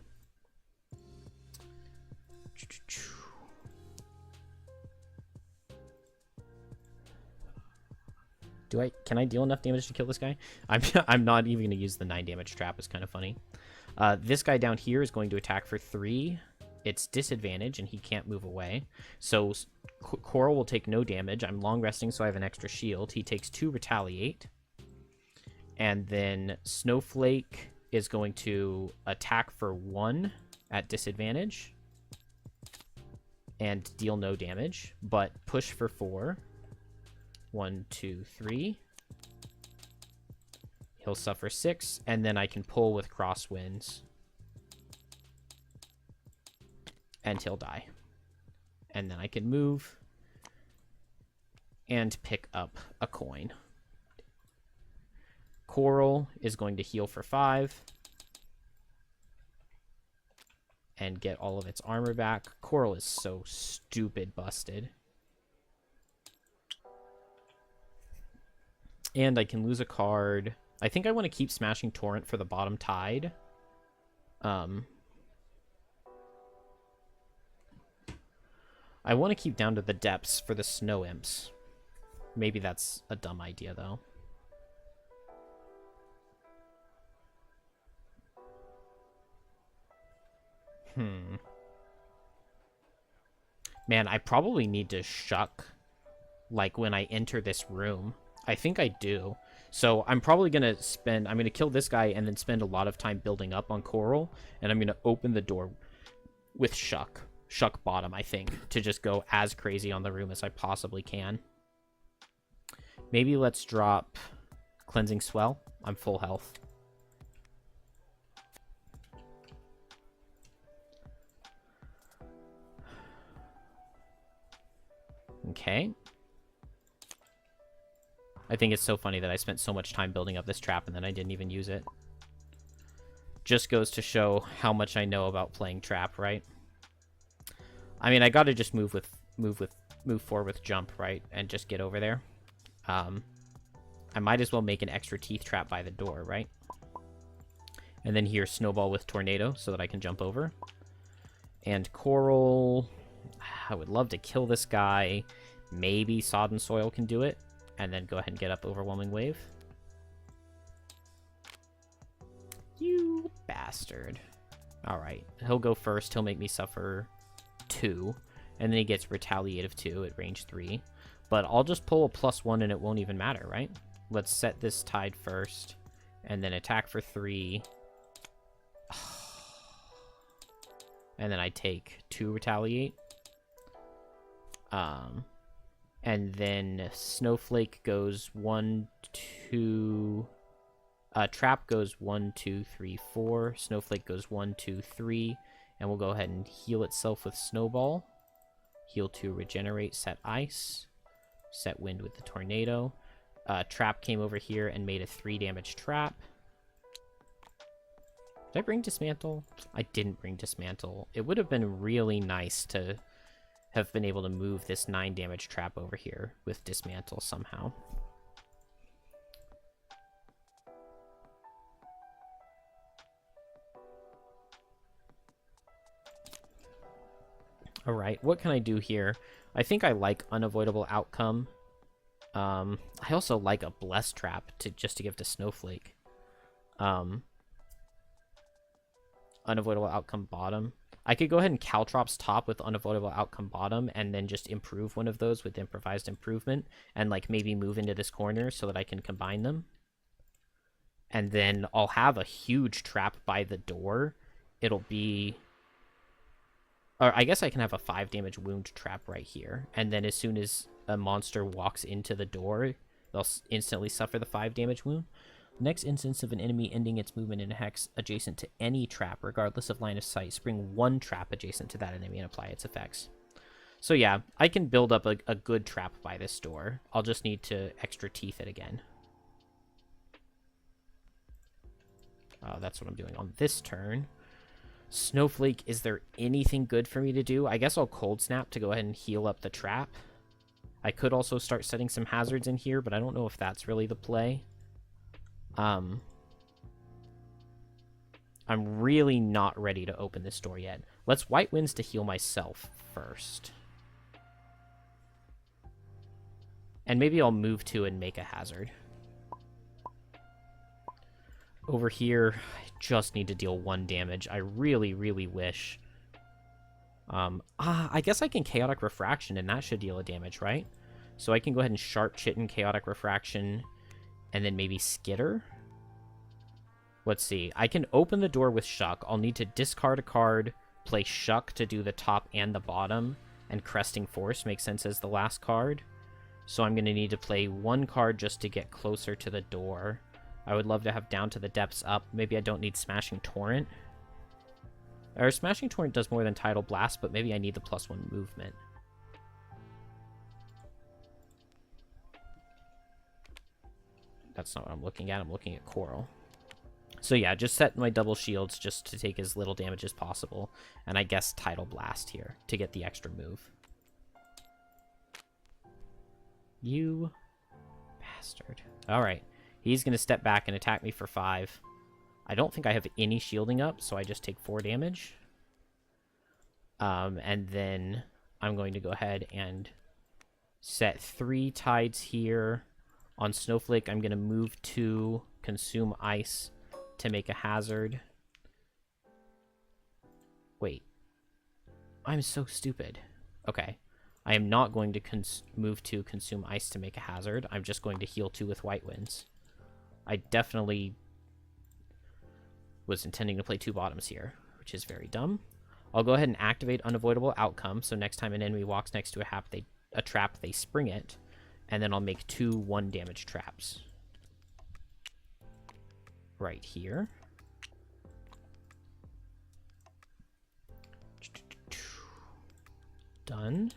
S1: Can I deal enough damage to kill this guy? I'm not even going to use the 9 damage trap. It's kind of funny. This guy down here is going to attack for 3. It's disadvantage, and he can't move away. So Coral will take no damage. I'm long resting, so I have an extra shield. He takes 2 retaliate. And then Snowflake is going to attack for 1 at disadvantage. And deal no damage, but push for 4. 1, 2, 3. He'll suffer 6, and then I can pull with Crosswinds. And he'll die. And then I can move and pick up a coin. Coral is going to heal for 5. And get all of its armor back. Coral is so stupid busted. And I can lose a card. I think I want to keep Smashing Torrent for the bottom tide. I want to keep Down to the Depths for the Snow Imps. Maybe that's a dumb idea, though. Man, I probably need to shuck, like, when I enter this room. I think I do. So I'm probably going to I'm going to kill this guy and then spend a lot of time building up on Coral. And I'm going to open the door with Shuck. Shuck bottom, I think, to just go as crazy on the room as I possibly can. Maybe let's drop Cleansing Swell. I'm full health. Okay. I think it's so funny that I spent so much time building up this trap and then I didn't even use it. Just goes to show how much I know about playing trap, right? I mean, I gotta just move forward with jump, right? And just get over there. I might as well make an extra teeth trap by the door, right? And then here, snowball with tornado so that I can jump over. And coral, I would love to kill this guy. Maybe sodden soil can do it. And then go ahead and get up overwhelming wave. You bastard. Alright, he'll go first. He'll make me suffer 2. And then he gets retaliative 2 at range 3. But I'll just pull a +1 and it won't even matter, right? Let's set this tide first. And then attack for 3. And then I take 2 retaliate. And then Snowflake goes 1, 2... Trap goes 1, 2, 3, 4. Snowflake goes 1, 2, 3. And we'll go ahead and heal itself with Snowball. Heal 2, regenerate, set Ice. Set Wind with the Tornado. Trap came over here and made a 3 damage trap. Did I bring Dismantle? I didn't bring Dismantle. It would have been really nice to have been able to move this 9 damage trap over here with Dismantle somehow. Alright, what can I do here? I think I like Unavoidable Outcome. I also like a Bless Trap just to give to Snowflake. Unavoidable Outcome bottom. I could go ahead and Caltrops top with Unavoidable Outcome bottom and then just improve one of those with Improvised Improvement and like maybe move into this corner so that I can combine them. And then I'll have a huge trap by the door. It'll be... Or I guess I can have a 5 damage wound trap right here. And then as soon as a monster walks into the door, they'll instantly suffer the 5 damage wound. Next instance of an enemy ending its movement in a hex adjacent to any trap, regardless of line of sight, spring 1 trap adjacent to that enemy and apply its effects. So yeah, I can build up a good trap by this door. I'll just need to extra teeth it again. That's what I'm doing on this turn. Snowflake, is there anything good for me to do? I guess I'll Cold Snap to go ahead and heal up the trap. I could also start setting some hazards in here, but I don't know if that's really the play. I'm really not ready to open this door yet. Let's White Winds to heal myself first. And maybe I'll move 2 and make a hazard. Over here, I just need to deal 1 damage. I really, really wish. I guess I can Chaotic Refraction, and that should deal a damage, right? So I can go ahead and Sharp Chitin, Chaotic Refraction, and then maybe Skitter. Let's see. I can open the door with Shuck. I'll need to discard a card, play Shuck to do the top and the bottom, and Cresting Force makes sense as the last card. So I'm going to need to play 1 card just to get closer to the door. I would love to have Down to the Depths up. Maybe I don't need Smashing Torrent. Or Smashing Torrent does more than Tidal Blast, but maybe I need the +1 movement. That's not what I'm looking at. I'm looking at Coral. So yeah, just set my double shields just to take as little damage as possible. And I guess Tidal Blast here to get the extra move. You bastard. Alright. He's going to step back and attack me for 5. I don't think I have any shielding up, so I just take 4 damage. And then I'm going to go ahead and set 3 tides here. On Snowflake, I'm going to move to Consume Ice to make a hazard. Wait. I'm so stupid. Okay. I am not going to move to Consume Ice to make a hazard. I'm just going to heal 2 with White Winds. I definitely was intending to play 2 bottoms here, which is very dumb. I'll go ahead and activate Unavoidable Outcome, so next time an enemy walks next to a trap, they spring it, and then I'll make 2 1 damage traps. Right here. Done.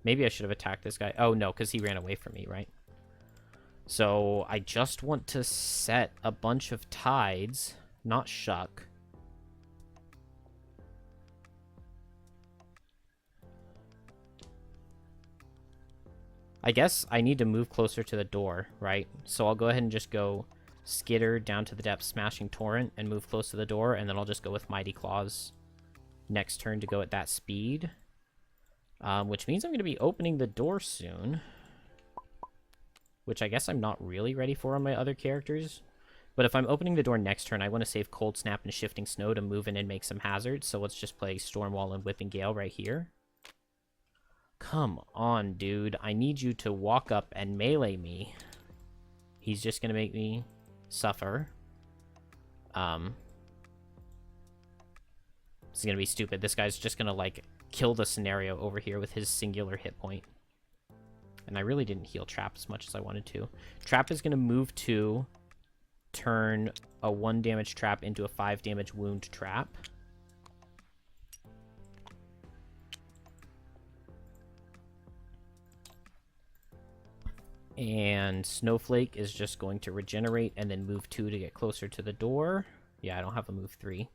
S1: Maybe I should have attacked this guy. Oh, no, because he ran away from me, right? So I just want to set a bunch of tides, not shuck. I guess I need to move closer to the door, right? So I'll go ahead and just go Skitter down to the depths, Smashing Torrent, and move close to the door, and then I'll just go with Mighty Claws next turn to go at that speed. Which means I'm going to be opening the door soon. Which I guess I'm not really ready for on my other characters. But if I'm opening the door next turn, I want to save Cold Snap and Shifting Snow to move in and make some hazards. So let's just play Stormwall and Whipping Gale right here. Come on, dude. I need you to walk up and melee me. He's just going to make me suffer. This is going to be stupid. This guy's just going to, like, kill the scenario over here with his singular hit point. And I really didn't heal Trap as much as I wanted to. Trap is going to move to turn a 1 damage trap into a 5 damage wound trap. And Snowflake is just going to regenerate and then move 2 to get closer to the door. Yeah, I don't have a move 3.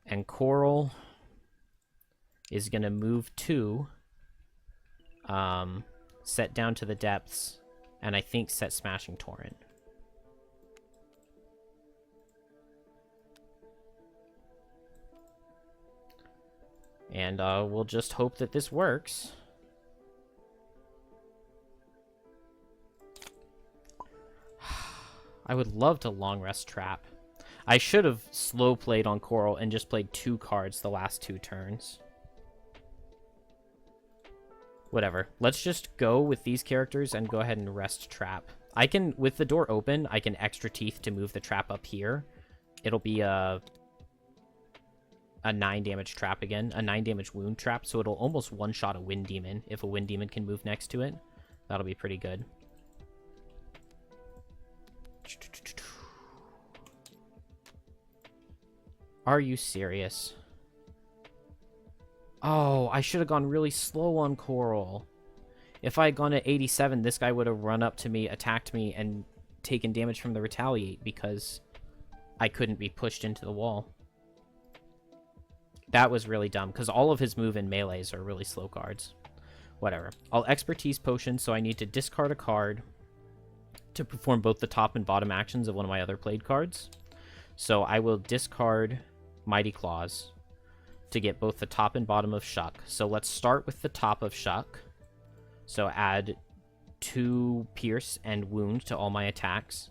S1: And Coral is going to move 2, set down to the depths, and I think set Smashing Torrent. And we'll just hope that this works. I would love to long rest Trap. I should have slow played on Coral and just played 2 cards the last 2 turns. Whatever. Let's just go with these characters and go ahead and rest Trap. I can, with the door open, I can extra teeth to move the trap up here. It'll be a 9 damage trap again, a 9 damage wound trap, so it'll almost one-shot a Wind Demon if a Wind Demon can move next to it. That'll be pretty good. Are you serious? Oh, I should have gone really slow on Coral. If I had gone at 87, this guy would have run up to me, attacked me, and taken damage from the Retaliate because I couldn't be pushed into the wall. That was really dumb, because all of his move and melees are really slow cards. Whatever. I'll Expertise Potion, so I need to discard a card to perform both the top and bottom actions of one of my other played cards. So I will discard Mighty Claws to get both the top and bottom of Shuck. So let's start with the top of Shuck. So add 2 Pierce and Wound to all my attacks.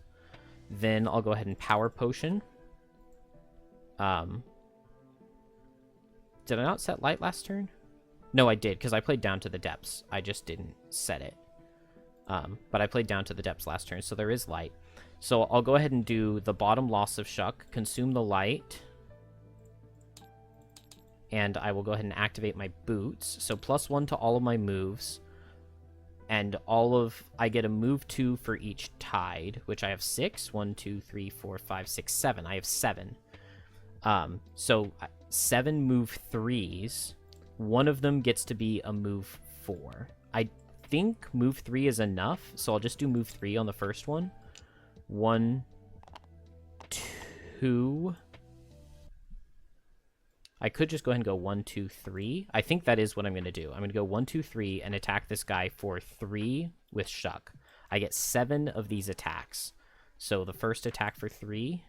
S1: Then I'll go ahead and Power Potion. Did I not set Light last turn? No, I did, because I played Down to the Depths. I just didn't set it. But I played Down to the Depths last turn, so there is Light. So I'll go ahead and do the bottom loss of Shuck, consume the Light, and I will go ahead and activate my Boots. So +1 to all of my moves, and I get a move 2 for each tide, which I have 6. 1, 2, 3, 4, 5, 6, 7. I have 7. So 7 move 3s. One of them gets to be a move 4. I think move 3 is enough, so I'll just do move 3 on the first one. 1, 2. I could just go ahead and go 1, 2, 3. I think that is what I'm going to do. I'm going to go 1, 2, 3 and attack this guy for 3 with Shuck. I get 7 of these attacks. So the first attack for 3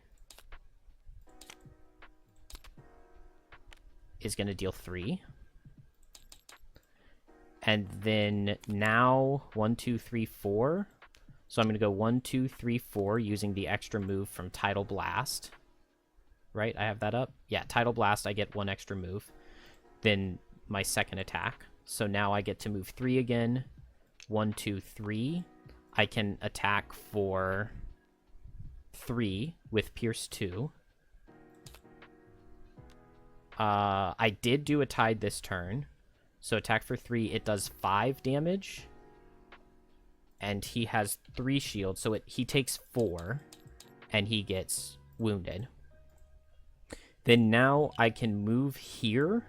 S1: is going to deal 3. And then now 1, 2, 3, 4. So I'm going to go 1, 2, 3, 4 using the extra move from Tidal Blast. Right? I have that up? Yeah, Tidal Blast, I get 1 extra move. Then my second attack. So now I get to move 3 again. 1, 2, 3. I can attack for 3 with Pierce 2. I did do a Tide this turn. So attack for 3, it does 5 damage. And he has 3 shields, so he takes 4. And he gets wounded. Then now I can move here.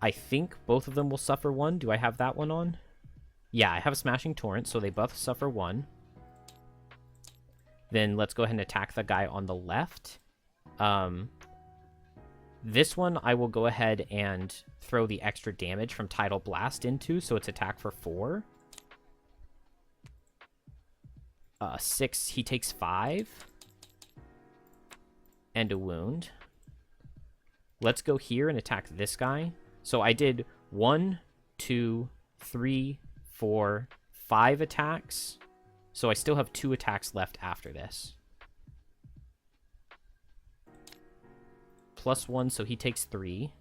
S1: I think both of them will suffer 1. Do I have that one on? Yeah, I have a Smashing Torrent, so they both suffer 1. Then let's go ahead and attack the guy on the left. This one I will go ahead and throw the extra damage from Tidal Blast into, so it's attack for 4. 6, he takes 5. And a wound. Let's go here and attack this guy. So I did 1, 2, 3, 4, 5 attacks. So I still have 2 attacks left after this. +1, so he takes 3.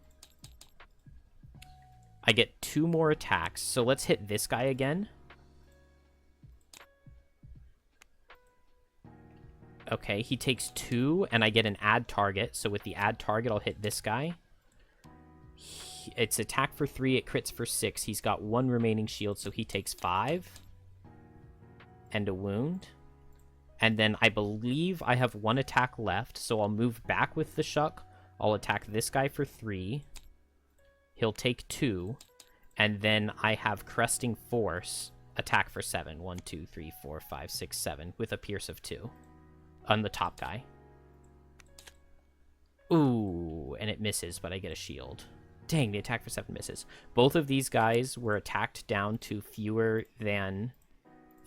S1: I get 2 more attacks. So let's hit this guy again. Okay, he takes 2, and I get an add target. So with the add target, I'll hit this guy. It's attack for 3, it crits for 6. He's got 1 remaining shield, so he takes 5. And a wound. And then I believe I have 1 attack left, so I'll move back with the Shuck. I'll attack this guy for 3. He'll take 2. And then I have Cresting Force, attack for 7. 1, 2, 3, 4, 5, 6, 7, with a Pierce of 2. On the top guy. Ooh, and it misses, but I get a shield. Dang, the attack for 7 misses. Both of these guys were attacked down to fewer than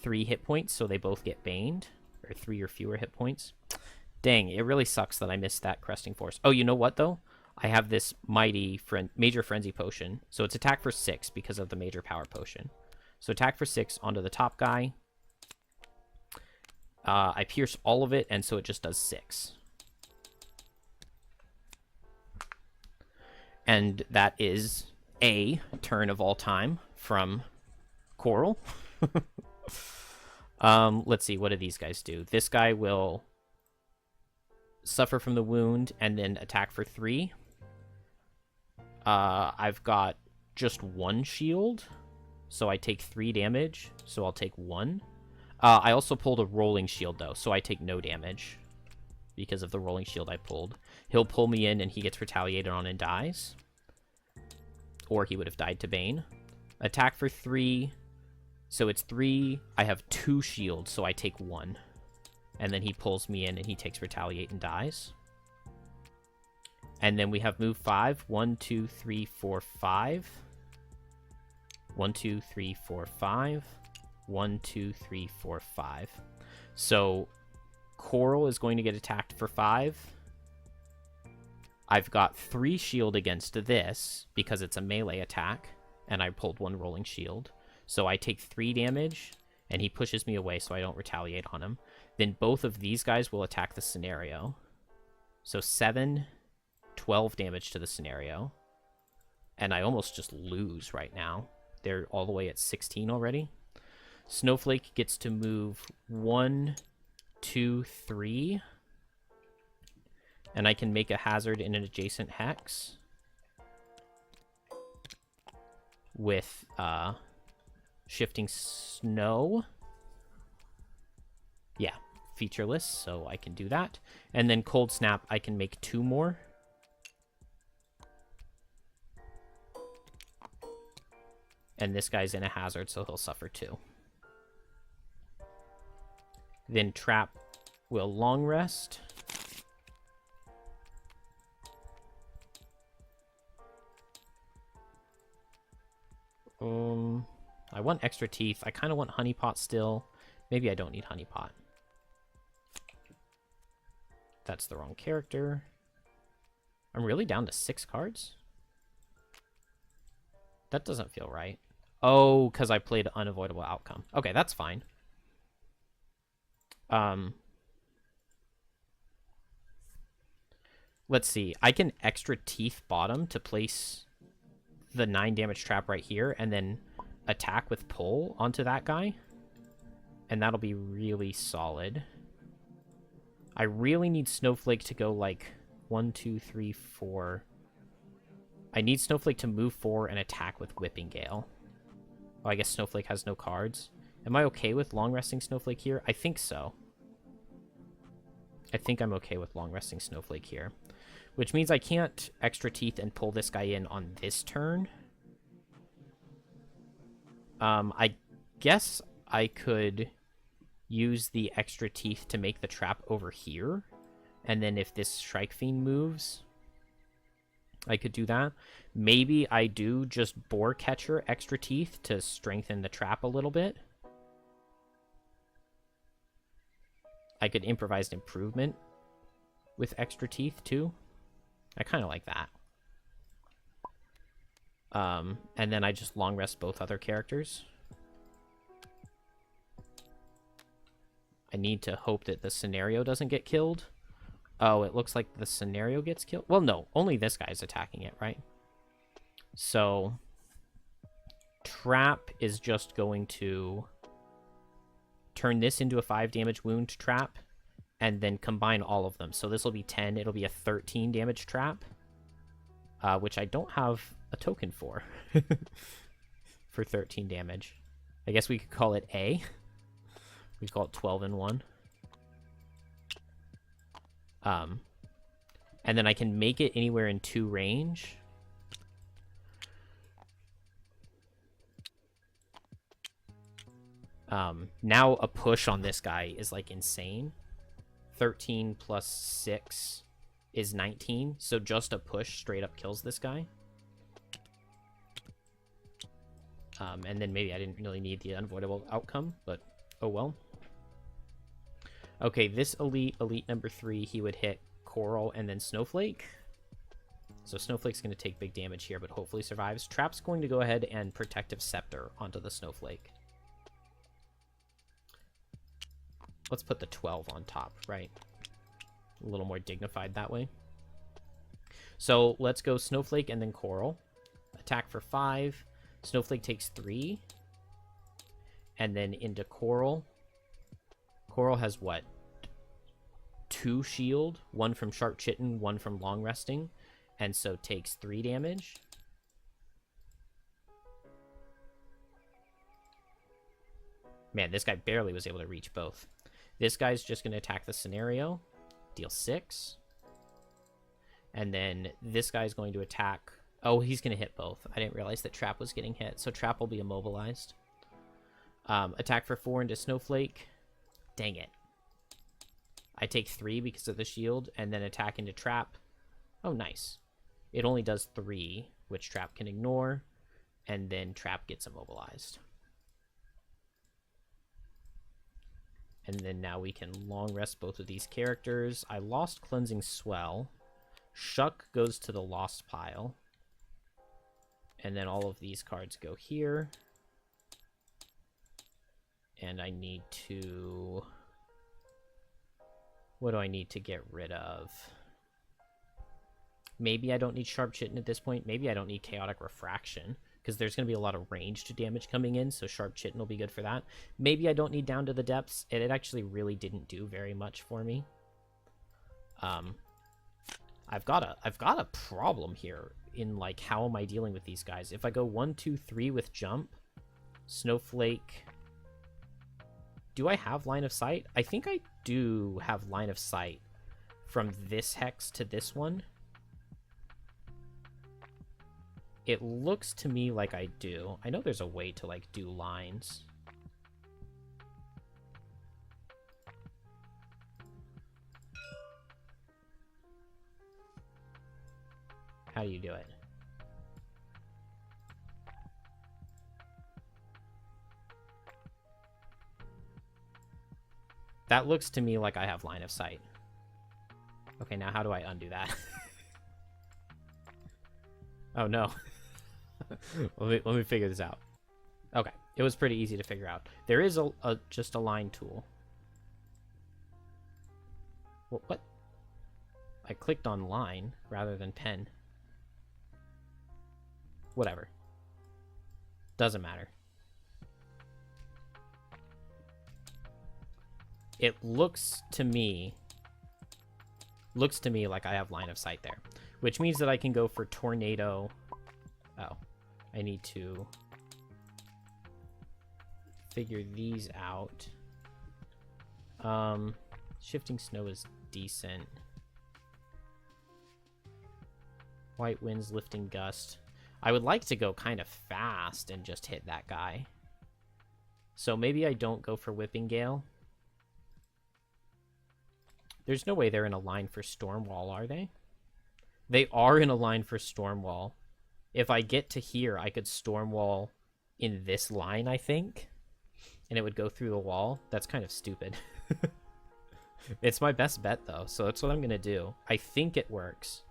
S1: 3 hit points, so they both get baned. Or 3 or fewer hit points. Dang, it really sucks that I missed that Cresting Force. Oh, you know what, though? I have this Major Frenzy Potion. So it's attack for 6 because of the Major Power Potion. So attack for 6 onto the top guy. I pierce all of it, and so it just does 6. And that is a turn of all time from Coral. Let's see, what do these guys do? This guy will suffer from the wound and then attack for 3. I've got just 1 shield, so I take 3 damage, so I'll take 1. I also pulled a rolling shield, though, so I take no damage because of the rolling shield I pulled. He'll pull me in, and he gets retaliated on and dies. Or he would have died to Bane. Attack for 3. So it's 3. I have 2 shields, so I take 1. And then he pulls me in, and he takes retaliate and dies. And then we have move 5. 1, 2, 3, 4, 5. 1, 2, 3, 4, 5. 1, 2, 3, 4, 5. So Coral is going to get attacked for 5. I've got 3 shield against this because it's a melee attack, and I pulled 1 rolling shield. So I take 3 damage, and he pushes me away so I don't retaliate on him. Then both of these guys will attack the scenario. So 7, 12 damage to the scenario. And I almost just lose right now. They're all the way at 16 already. Snowflake gets to move 1, 2, 3. And I can make a hazard in an adjacent hex. With Shifting Snow. Yeah, featureless, so I can do that. And then Cold Snap, I can make 2 more. And this guy's in a hazard, so he'll suffer 2. Then Trap will long rest. I want extra teeth. I kind of want Honey Pot still. Maybe I don't need Honey Pot. That's the wrong character. I'm really down to 6 cards? That doesn't feel right. Oh, because I played Unavoidable Outcome. Okay, that's fine. Let's see. I can extra teeth bottom to place the 9 damage trap right here and then attack with pull onto that guy. And that'll be really solid. I really need Snowflake to go like 1, 2, 3, 4. I need Snowflake to move 4 and attack with Whipping Gale. Oh, I guess Snowflake has no cards. Am I okay with long resting Snowflake here? I think so. I think I'm okay with long resting Snowflake here. Which means I can't extra teeth and pull this guy in on this turn. I guess I could use the extra teeth to make the trap over here. And then if this Shrike Fiend moves, I could do that. Maybe I do just Boar Catcher extra teeth to strengthen the trap a little bit. I could Improvised Improvement with extra teeth too. I kind of like that. And then I just long rest both other characters. I need to hope that the Scenario doesn't get killed. Oh, it looks like the Scenario gets killed. Well, no, only this guy's attacking it, right? So Trap is just going to turn this into a 5 damage wound trap and then combine all of them. So this will be 10. It'll be a 13 damage trap, which I don't have a token for. For 13 damage. I guess we could call it A. We call it 12 in 1. And then I can make it anywhere in 2 range. Now a push on this guy is like insane. 13 plus 6 is 19. So just a push straight up kills this guy. And then maybe I didn't really need the unavoidable outcome, but oh well. Okay, this elite number 3, he would hit Coral and then Snowflake. So Snowflake's going to take big damage here, but hopefully survives. Trap's going to go ahead and Protective Scepter onto the Snowflake. Let's put the 12 on top, right? A little more dignified that way. So let's go Snowflake and then Coral. Attack for 5. Snowflake takes 3. And then into Coral. Coral has what? 2 shield. 1 from Sharp Chitin, 1 from Long Resting. And so takes 3 damage. Man, this guy barely was able to reach both. This guy's just going to attack the Scenario. Deal 6. And then this guy's going to attack... Oh, he's going to hit both. I didn't realize that Trap was getting hit. So Trap will be immobilized. Attack for 4 into Snowflake. Dang it. I take 3 because of the shield. And then attack into Trap. Oh, nice. It only does 3, which Trap can ignore. And then Trap gets immobilized. And then now we can long rest both of these characters. I lost Cleansing Swell. Shuck goes to the lost pile. And then all of these cards go here. And I need to... What do I need to get rid of? Maybe I don't need Sharp Chitin at this point. Maybe I don't need Chaotic Refraction, because there's going to be a lot of ranged damage coming in, so Sharp Chitin will be good for that. Maybe I don't need Down to the Depths. It actually really didn't do very much for me. I've got a problem here in, like, how am I dealing with these guys? If I go 1, 2, 3 with Jump, Snowflake... Do I have Line of Sight? I think I do have Line of Sight from this hex to this one. It looks to me like I do. I know there's a way to, like, do lines. How do you do it? That looks to me like I have line of sight. Okay, now how do I undo that? Oh, no. let me figure this out. Okay, it was pretty easy to figure out. There is just a line tool. What? I clicked on line rather than pen. Whatever. Doesn't matter. It looks to me like I have line of sight there, which means that I can go for Tornado. Oh, I need to figure these out. Shifting Snow is decent. White Winds, Lifting Gust. I would like to go kind of fast and just hit that guy. So maybe I don't go for Whipping Gale. There's no way they're in a line for Stormwall, are they? They are in a line for Stormwall. If I get to here, I could Stormwall in this line, I think. And it would go through the wall. That's kind of stupid. It's my best bet, though, so that's what I'm going to do. I think it works.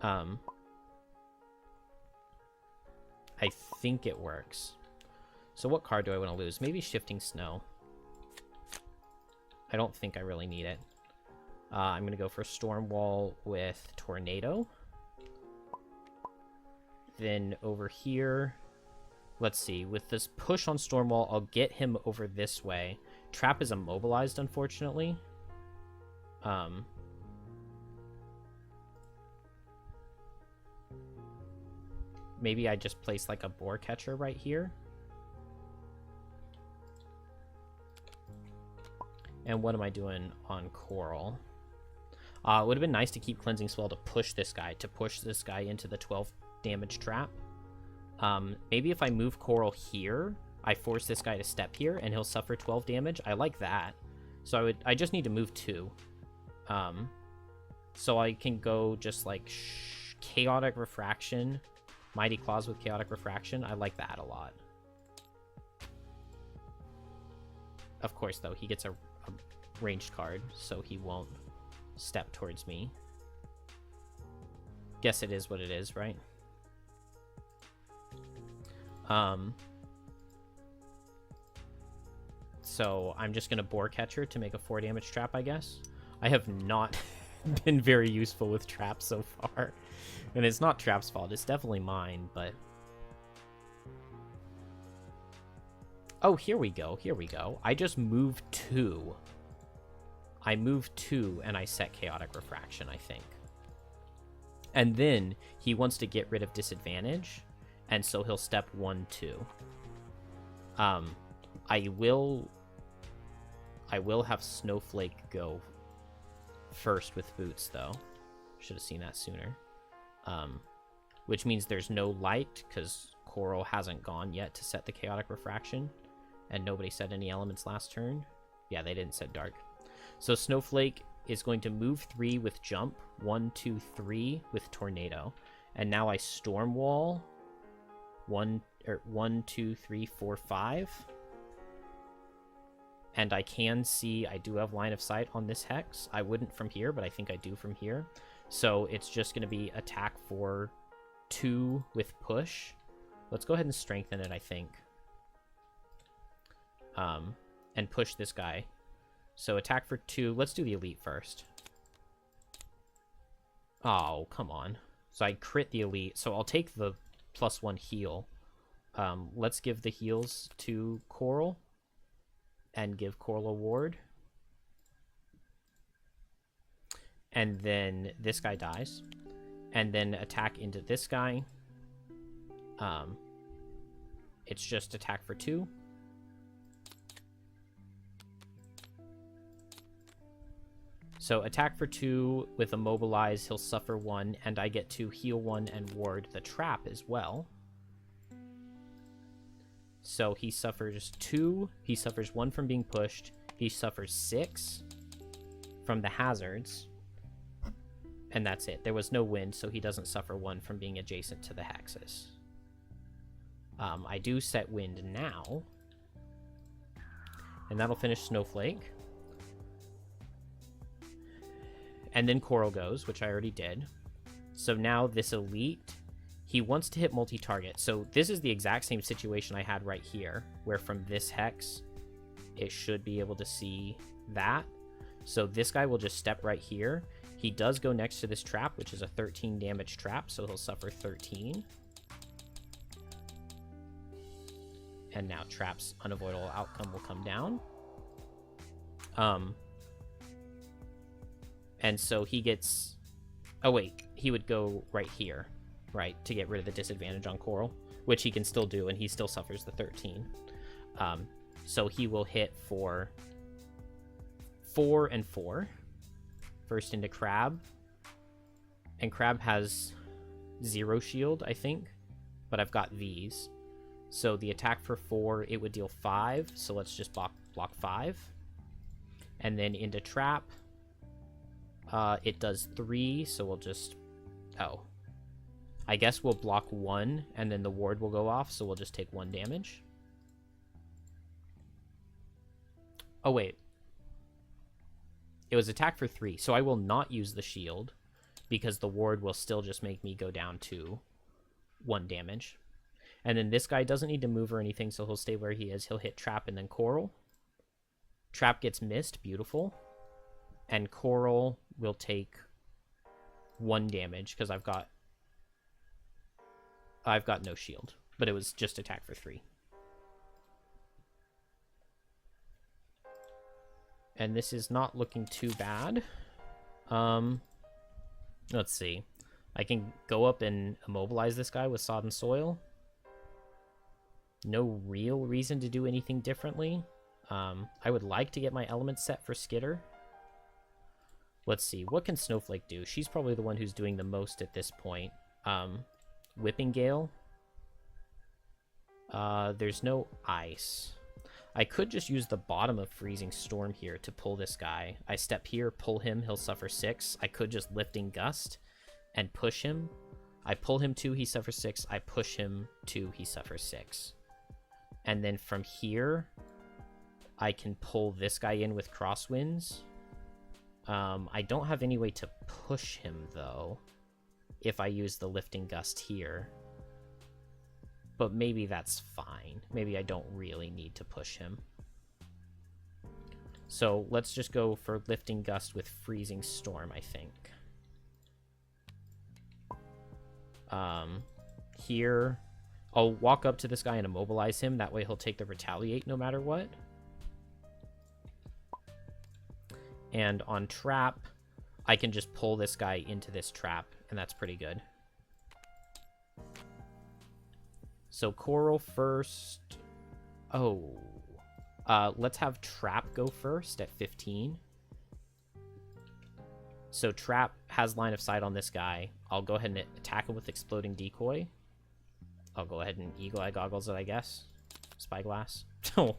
S1: I think it works. So what card do I want to lose? Maybe Shifting Snow. I don't think I really need it. I'm going to go for Stormwall with Tornado. Then over here, let's see. With this push on Stormwall, I'll get him over this way. Trap is immobilized, unfortunately. Maybe I just place like a Boar Catcher right here. And what am I doing on Coral? It would have been nice to keep Cleansing Spell to push this guy into the 12 damage trap. Maybe if I move Coral here, I force this guy to step here and he'll suffer 12 damage. I like that. So I just need to move 2. So I can go just like Chaotic Refraction, Mighty Claws with Chaotic Refraction. I like that a lot. Of course, though, he gets a ranged card, so he won't step towards me. Guess it is what it is, right? So I'm just going to Boar Catcher to make a 4 damage trap, I guess. I have not been very useful with traps so far. And it's not Trap's fault, it's definitely mine, but... Oh, here we go, here we go. I just moved 2. I move 2 and I set Chaotic Refraction, I think. And then he wants to get rid of disadvantage, and so he'll step 1, 2. I will have Snowflake go first with boots, though. Should have seen that sooner. Which means there's no light, because Coral hasn't gone yet to set the Chaotic Refraction, and nobody set any elements last turn. Yeah, they didn't set dark. So Snowflake is going to move 3 with jump, 1, 2, 3 with Tornado, and now I Stormwall 1, 2, 3, 4, 5. And I can see I do have line of sight on this hex. I wouldn't from here, but I think I do from here. So it's just going to be attack for 2 with push. Let's go ahead and strengthen it, I think. And push this guy. So attack for 2. Let's do the elite first. Oh, come on. So I crit the elite. So I'll take the +1 heal. Let's give the heals to Coral. And give Coral a ward. And then this guy dies. And then attack into this guy. It's just attack for 2. So attack for 2 with immobilize, he'll suffer 1, and I get to heal 1 and ward the trap as well. So he suffers 2, he suffers 1 from being pushed, he suffers 6 from the hazards, and that's it. There was no wind, so he doesn't suffer 1 from being adjacent to the hexes. I do set wind now, and that'll finish Snowflake. And then Coral goes, which I already did. So now this elite, he wants to hit multi-target. So this is the exact same situation I had right here, where from this hex, it should be able to see that. So this guy will just step right here. He does go next to this trap, which is a 13 damage trap, so he'll suffer 13. And now Trap's unavoidable outcome will come down. And so he gets... Oh, wait. He would go right here, right, to get rid of the disadvantage on Coral, which he can still do, and he still suffers the 13. So he will hit for 4 and 4. First into Crab. And Crab has 0 shield, I think. But I've got these. So the attack for 4, it would deal 5. So let's just block 5. And then into Trap. It does 3, so we'll just... Oh. I guess we'll block 1, and then the ward will go off, so we'll just take 1 damage. Oh, wait. It was attack for 3, so I will not use the shield, because the ward will still just make me go down to 1 damage. And then this guy doesn't need to move or anything, so he'll stay where he is. He'll hit Trap and then Coral. Trap gets missed. Beautiful. And Coral will take 1 damage, because I've got no shield. But it was just attack for 3. And this is not looking too bad. Let's see. I can go up and immobilize this guy with Sodden Soil. No real reason to do anything differently. I would like to get my elements set for Skitter. Let's see. What can Snowflake do? She's probably the one who's doing the most at this point. Whipping Gale. There's no ice. I could just use the bottom of Freezing Storm here to pull this guy. I step here, pull him, he'll suffer 6. I could just Lifting Gust and push him. I pull him 2, he suffers 6. I push him 2, he suffers 6. And then from here, I can pull this guy in with Crosswinds. I don't have any way to push him, though, if I use the Lifting Gust here. But maybe that's fine. Maybe I don't really need to push him. So let's just go for Lifting Gust with Freezing Storm, I think. Here, I'll walk up to this guy and immobilize him. That way he'll take the Retaliate no matter what. And on Trap, I can just pull this guy into this trap, and that's pretty good. So Coral first. Oh. Let's have Trap go first at 15. So Trap has line of sight on this guy. I'll go ahead and attack him with Exploding Decoy. I'll go ahead and Eagle Eye Goggles it, I guess. Spyglass. Oh.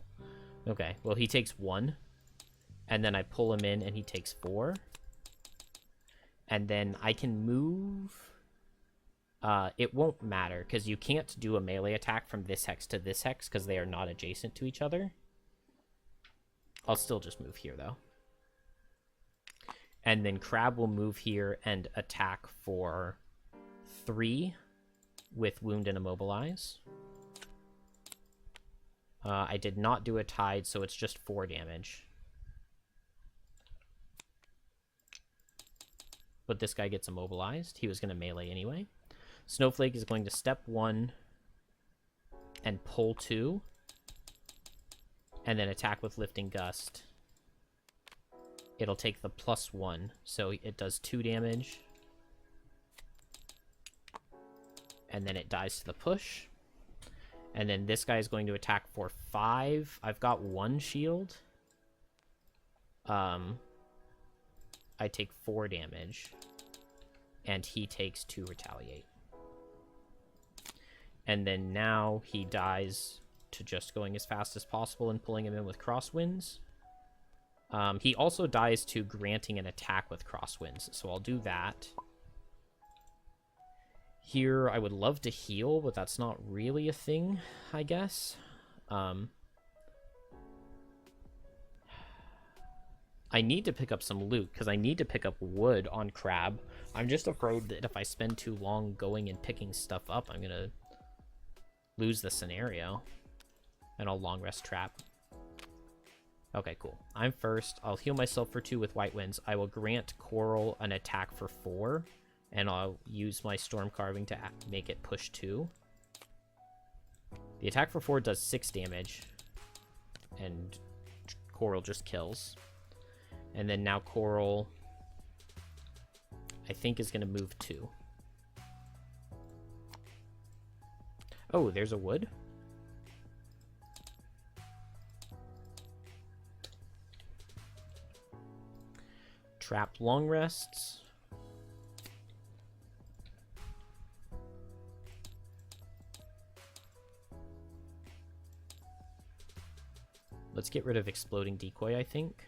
S1: Okay. Well, he takes 1. And then I pull him in, and he takes 4. And then I can move... it won't matter, because you can't do a melee attack from this hex to this hex, because they are not adjacent to each other. I'll still just move here, though. And then Crab will move here and attack for 3 with Wound and Immobilize. I did not do a Tide, so it's just 4 damage. But this guy gets immobilized. He was going to melee anyway. Snowflake is going to step 1 and pull 2. And then attack with Lifting Gust. It'll take the +1, so it does 2 damage. And then it dies to the push. And then this guy is going to attack for 5. I've got 1 shield. I take 4 damage. And he takes 2 Retaliate. And then now he dies to just going as fast as possible and pulling him in with Crosswinds. He also dies to granting an attack with Crosswinds, so I'll do that. Here, I would love to heal, but that's not really a thing, I guess. I need to pick up some loot, because I need to pick up wood on Crab. I'm just afraid that if I spend too long going and picking stuff up, I'm going to lose the scenario. And I'll long rest Trap. Okay, cool. I'm first. I'll heal myself for 2 with White Winds. I will grant Coral an attack for 4. And I'll use my Storm Carving to make it push 2. The attack for 4 does 6 damage. And Coral just kills. And then now Coral, I think, is going to move 2. Oh, there's a wood. Trap long rests. Let's get rid of Exploding Decoy, I think.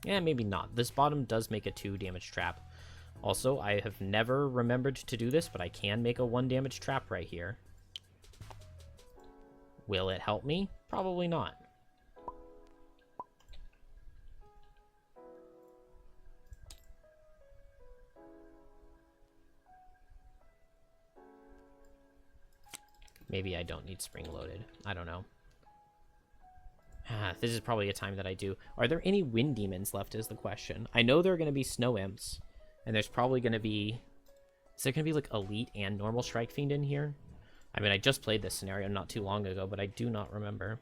S1: Yeah, maybe not. This bottom does make a 2 damage trap. Also, I have never remembered to do this, but I can make a 1 damage trap right here. Will it help me? Probably not. Maybe I don't need spring loaded. I don't know. This is probably a time that I do. Are there any wind demons left is the question. I know there are going to be snow imps. And there's probably going to be... Is there going to be like elite and normal strike fiend in here? I mean, I just played this scenario not too long ago, but I do not remember.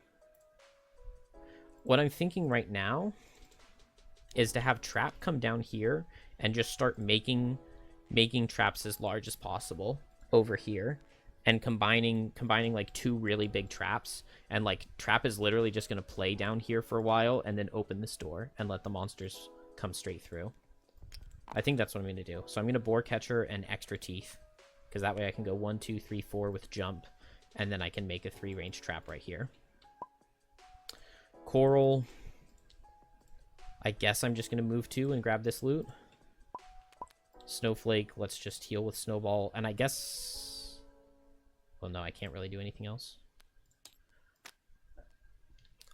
S1: What I'm thinking right now is to have trap come down here and just start making traps as large as possible over here. And combining like 2 really big traps, and like trap is literally just gonna play down here for a while and then open this door and let the monsters come straight through. I think that's what I'm gonna do. So I'm gonna boar catcher and extra teeth, because that way I can go 1, 2, 3, 4 with jump, and then I can make a 3 range trap right here. Coral. I guess I'm just gonna move 2 and grab this loot. Snowflake. Let's just heal with snowball, and I guess. Well, no, I can't really do anything else.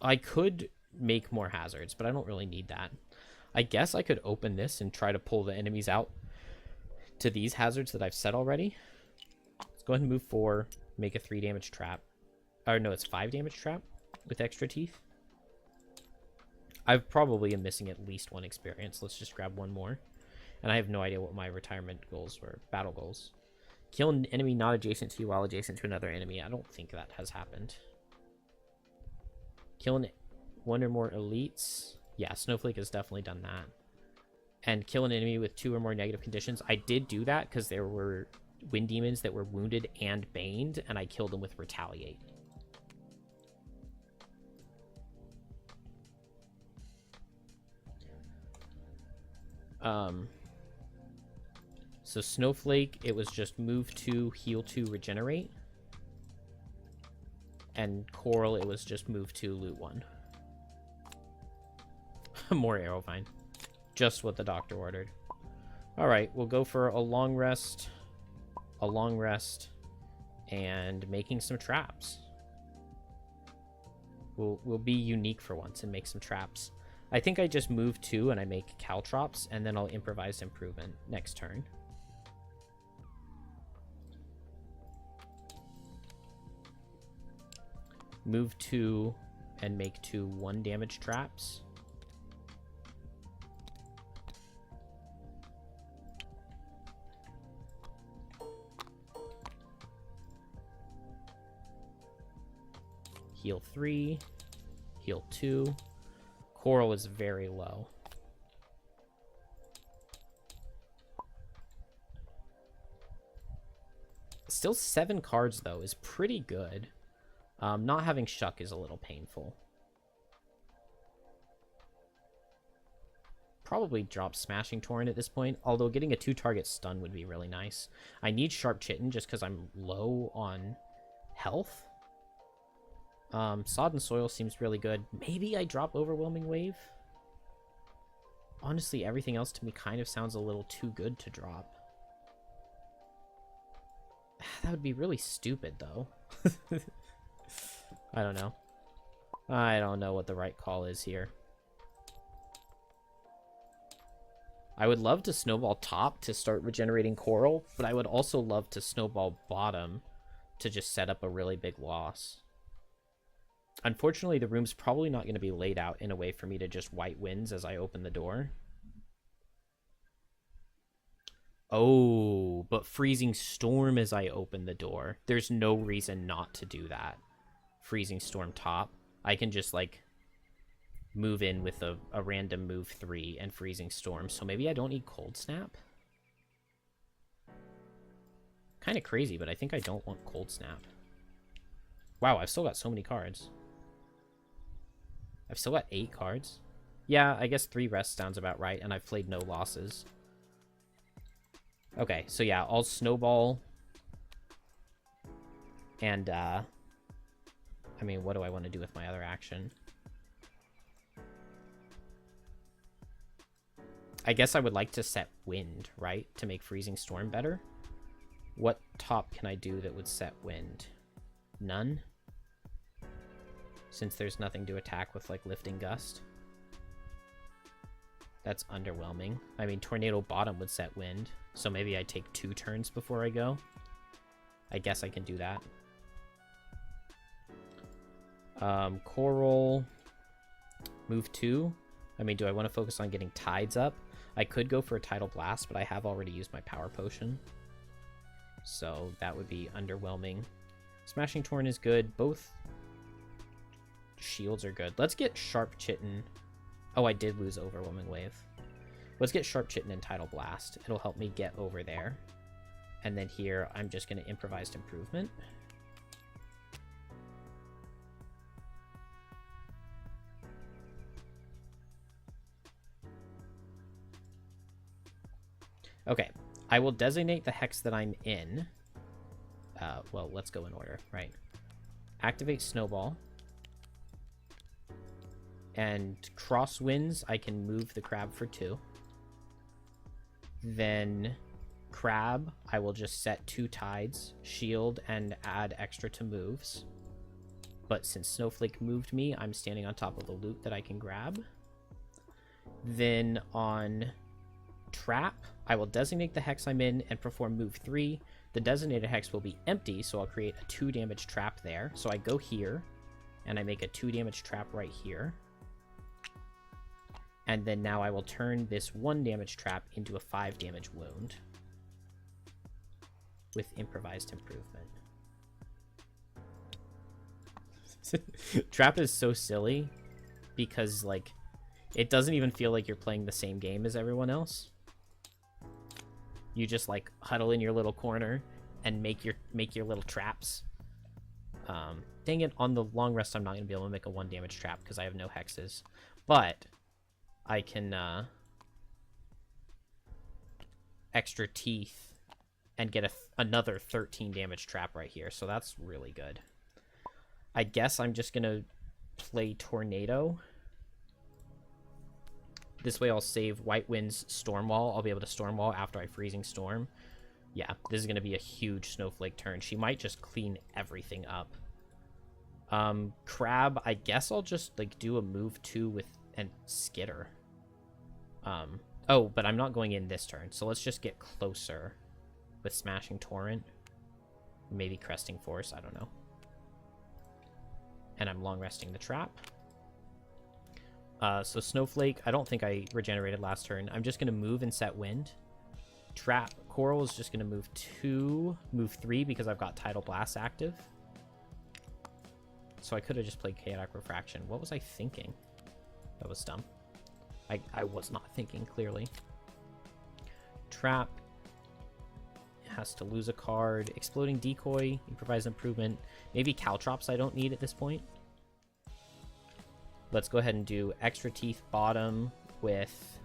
S1: I could make more hazards, but I don't really need that. I guess I could open this and try to pull the enemies out to these hazards that I've set already. Let's go ahead and move 4, make a 3 damage trap. Or no, it's 5 damage trap with extra teeth. I probably am missing at least 1 experience. Let's just grab 1 more. And I have no idea what my retirement goals were. Battle goals. Kill an enemy not adjacent to you while adjacent to another enemy. I don't think that has happened. Kill 1 or more elites. Yeah, Snowflake has definitely done that. And kill an enemy with 2 or more negative conditions. I did do that because there were wind demons that were wounded and baned, and I killed them with retaliate. So Snowflake, it was just move 2, heal 2, regenerate. And Coral, it was just move 2, loot 1. More Arrowvine. Just what the doctor ordered. Alright, we'll go for a long rest, and making some traps. We'll be unique for once and make some traps. I think I just move 2 and I make caltrops, and then I'll improvise improvement next turn. Move 2 and make 2 1 damage traps. Heal 3, heal 2. Coral is very low. Still 7 cards, though, is pretty good. Not having Shuck is a little painful. Probably drop Smashing Torrent at this point, although getting a 2-target stun would be really nice. I need Sharp Chitin just because I'm low on health. Sodden Soil seems really good. Maybe I drop Overwhelming Wave? Honestly, everything else to me kind of sounds a little too good to drop. That would be really stupid, though. I don't know. I don't know what the right call is here. I would love to snowball top to start regenerating Coral, but I would also love to snowball bottom to just set up a really big loss. Unfortunately, the room's probably not going to be laid out in a way for me to just white wins as I open the door. Oh, but Freezing Storm as I open the door. There's no reason not to do that. Freezing Storm top. I can just, like, move in with a random move 3 and Freezing Storm. So maybe I don't need Cold Snap? Kind of crazy, but I think I don't want Cold Snap. Wow, I've still got so many cards. I've still got 8 cards. Yeah, I guess 3 rests sounds about right, and I've played no losses. Okay, so yeah, I'll snowball. And, I mean, what do I want to do with my other action? I guess I would like to set wind, right? To make freezing storm better. What top can I do that would set wind? None? Since there's nothing to attack with, like, lifting gust. That's underwhelming. I mean, tornado bottom would set wind, so maybe I take 2 turns before I go. I guess I can do that. Coral, move 2. I mean, do I want to focus on getting tides up? I could go for a tidal blast, but I have already used my power potion, so that would be underwhelming. Smashing Torrent is good. Both shields are good. Let's get Sharp Chitin. Oh, I did lose Overwhelming Wave. Let's get Sharp Chitin and Tidal Blast. It'll help me get over there. And then here, I'm just going to Improvised Improvement. Okay, I will designate the hex that I'm in. Well, let's go in order, right? Activate Snowball. And Crosswinds, I can move the crab for 2. Then crab, I will just set 2 tides, shield, and add extra to moves. But since Snowflake moved me, I'm standing on top of the loot that I can grab. Then on trap, I will designate the hex I'm in and perform move 3. The designated hex will be empty, so I'll create a 2 damage trap there. So I go here, and I make a 2 damage trap right here. And then now I will turn this 1 damage trap into a 5 damage wound with Improvised Improvement. Trap is so silly because, like, it doesn't even feel like you're playing the same game as everyone else. You just, like, huddle in your little corner and make your little traps. Dang it, on the long rest I'm not going to be able to make a 1 damage trap because I have no hexes. But I can extra teeth and get another 13 damage trap right here. So that's really good. I guess I'm just going to play Tornado. This way I'll save White Wind's Stormwall. I'll be able to Stormwall after I Freezing Storm. Yeah, this is going to be a huge Snowflake turn. She might just clean everything up. Crab, I guess I'll just, like, do a move 2 with and Skitter. Oh, but I'm not going in this turn, so let's just get closer with Smashing Torrent. Maybe Cresting Force, I don't know. And I'm long resting the trap. So Snowflake, I don't think I regenerated last turn. I'm just going to move and set wind. Trap, Coral is just going to move 2, move 3 because I've got Tidal Blast active. So I could have just played Chaotic Refraction. What was I thinking? That was dumb. I was not thinking clearly. Trap has to lose a card. Exploding Decoy, Improvised Improvement. Maybe Caltrops I don't need at this point. Let's go ahead and do Extra Teeth bottom with...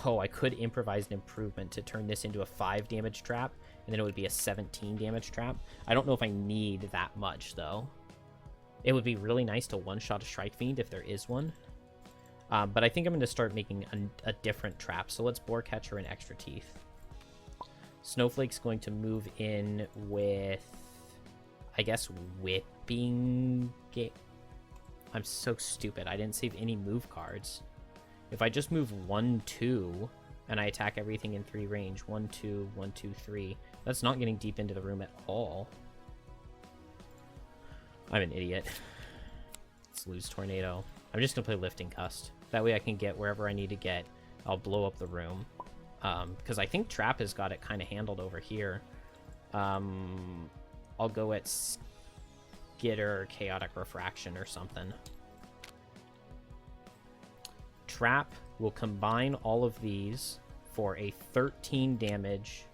S1: Oh, I could Improvised Improvement to turn this into a 5 damage trap, and then it would be a 17 damage trap. I don't know if I need that much, though. It would be really nice to one-shot a Shrike Fiend if there is one. But I think I'm going to start making a different trap. So let's Boar Catcher and Extra Teeth. Snowflake's going to move in with, I guess, Whipping... I'm so stupid. I didn't save any move cards. If I just move 1, 2, and I attack everything in 3 range, 1, 2, 1, 2, 3, that's not getting deep into the room at all. I'm an idiot. Let's lose Tornado. I'm just going to play Lifting Gust. That way I can get wherever I need to get. I'll blow up the room. Because I think Trap has got it kind of handled over here. I'll go at Skitter or Chaotic Refraction or something. Trap will combine all of these for a 13 damage.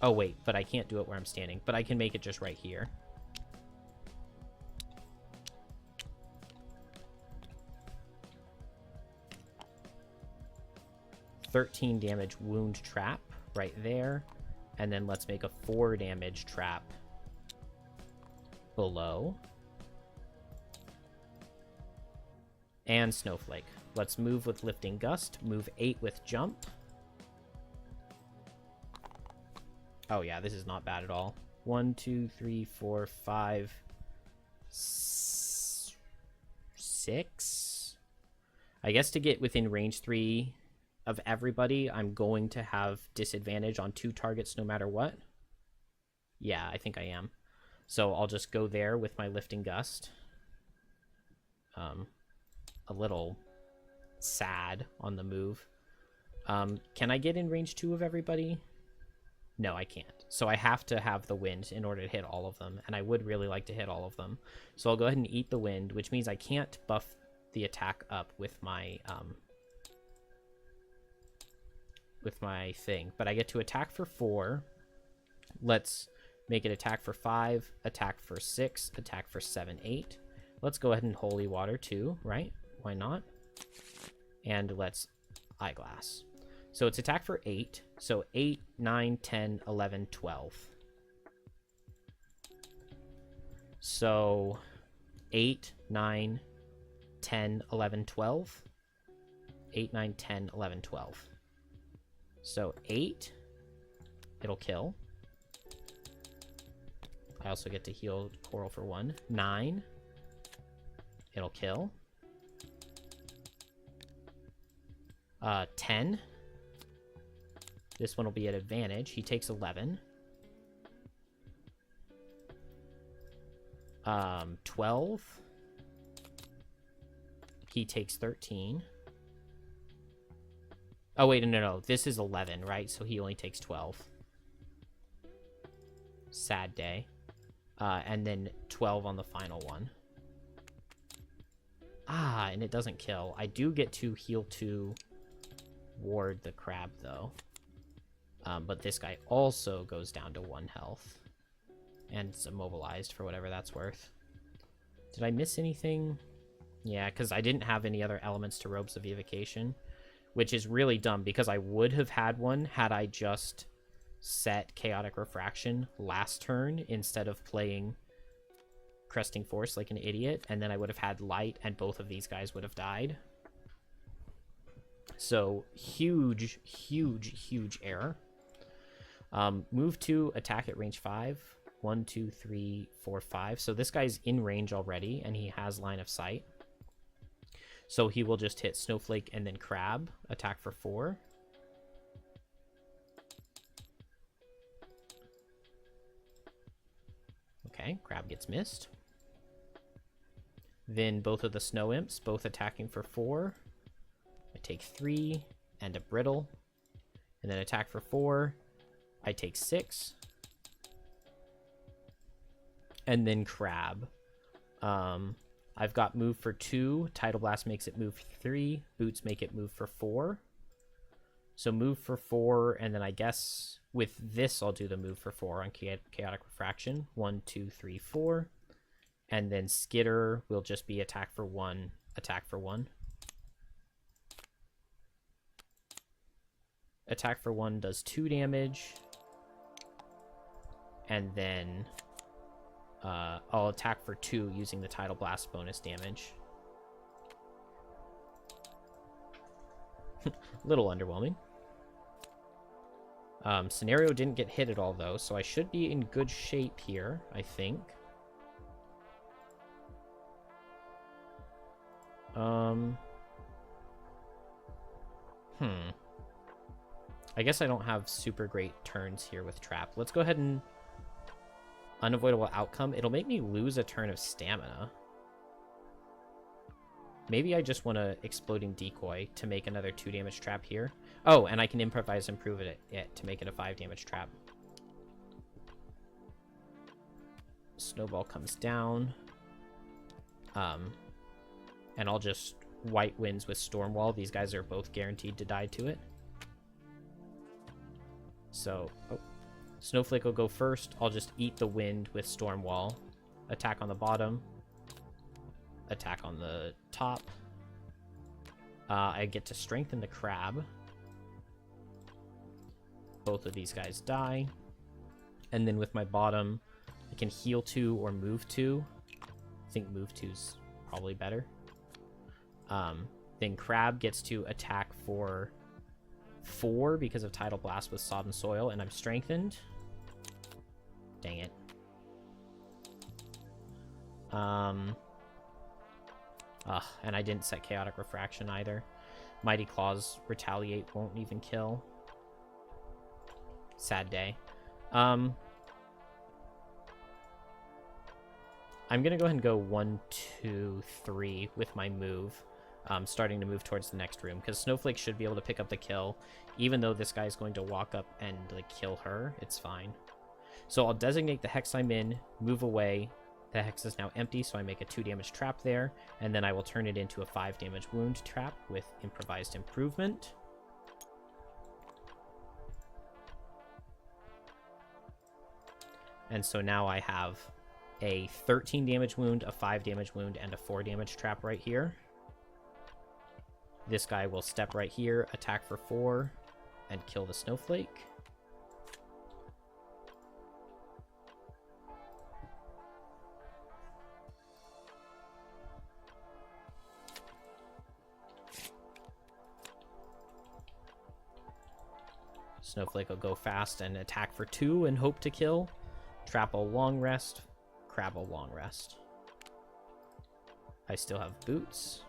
S1: Oh, wait, but I can't do it where I'm standing. But I can make it just right here. 13 damage wound trap right there. And then let's make a 4 damage trap below. and Snowflake. Let's move with Lifting Gust. Move 8 with Jump. Oh yeah, this is not bad at all. 1, 2, 3, 4, 5, 6. I guess to get within range 3 of everybody, I'm going to have disadvantage on 2 targets no matter what. Yeah, I think I am. So I'll just go there with my Lifting Gust. A little sad on the move. Can I get in range 2 of everybody? No, I can't. So I have to have the wind in order to hit all of them, and I would really like to hit all of them. So I'll go ahead and eat the wind, which means I can't buff the attack up with my thing, but I get to attack for 4. Let's make it attack for 5, attack for 6, attack for 7, 8. Let's go ahead and Holy Water too, right? Why not? And let's Eyeglass. So it's attack for 8. So 8, 9, 10, 11, 12. So 8, 9, 10, 11, 12. 8, 9, 10, 11, 12. So 8, it'll kill. I also get to heal Coral for 1. 9, it'll kill. 10. This one will be at advantage. He takes 11. 12. He takes 13. Oh, wait, no. This is 11, right? So he only takes 12. Sad day. And then 12 on the final one. Ah, and it doesn't kill. I do get to heal 2, ward the crab, though. But this guy also goes down to 1 health. And it's immobilized for whatever that's worth. Did I miss anything? Yeah, because I didn't have any other elements to Robes of Evocation. Which is really dumb, because I would have had one had I just set Chaotic Refraction last turn instead of playing Cresting Force like an idiot. And then I would have had Light, and both of these guys would have died. So, huge error. Move 2, attack at range 5. 1, 2, 3, 4, 5. So this guy's in range already, and he has line of sight. So he will just hit Snowflake and then Crab, attack for 4. Okay, Crab gets missed. Then both of the Snow Imps, both attacking for 4. I take 3 and a Brittle. And then attack for 4. I take 6. And then Crab. I've got move for 2. Tidal Blast makes it move for 3. Boots make it move for 4. So move for 4, and then I guess with this I'll do the move for 4 on Chaotic Refraction. 1, 2, 3, 4. And then Skitter will just be attack for 1, attack for 1. Attack for 1 does 2 damage. And then I'll attack for 2 using the Tidal Blast bonus damage. Little underwhelming. Scenario didn't get hit at all, though, so I should be in good shape here, I think. I guess I don't have super great turns here with Trap. Let's go ahead and Unavoidable Outcome. It'll make me lose a turn of stamina. Maybe I just want a Exploding Decoy to make another 2 damage trap here. Oh, and I can Improvise Improve it to make it a 5 damage trap. Snowball comes down. And I'll just White Winds with Stormwall. These guys are both guaranteed to die to it. So, Snowflake will go first. I'll just eat the wind with Stormwall. Attack on the bottom. Attack on the top. I get to strengthen the crab. Both of these guys die. And then with my bottom, I can heal 2 or move 2. I think move 2's probably better. Then Crab gets to attack for 4 because of Tidal Blast with Sodden Soil, and I'm strengthened. Dang it. And I didn't set Chaotic Refraction either. Mighty Claws Retaliate won't even kill. Sad day. I'm gonna go ahead and go 1, 2, 3 with my move. Starting to move towards the next room, because Snowflake should be able to pick up the kill. Even though this guy's going to walk up and like kill her, it's fine. So I'll designate the hex I'm in, move away. The hex is now empty, so I make a 2 damage trap there, and then I will turn it into a 5 damage wound trap with Improvised Improvement. And so now I have a 13 damage wound, a 5 damage wound, and a 4 damage trap right here. This guy will step right here, attack for 4, and kill the Snowflake. Snowflake will go fast and attack for 2 and hope to kill. Trap will long rest. Crab will long rest. I still have boots.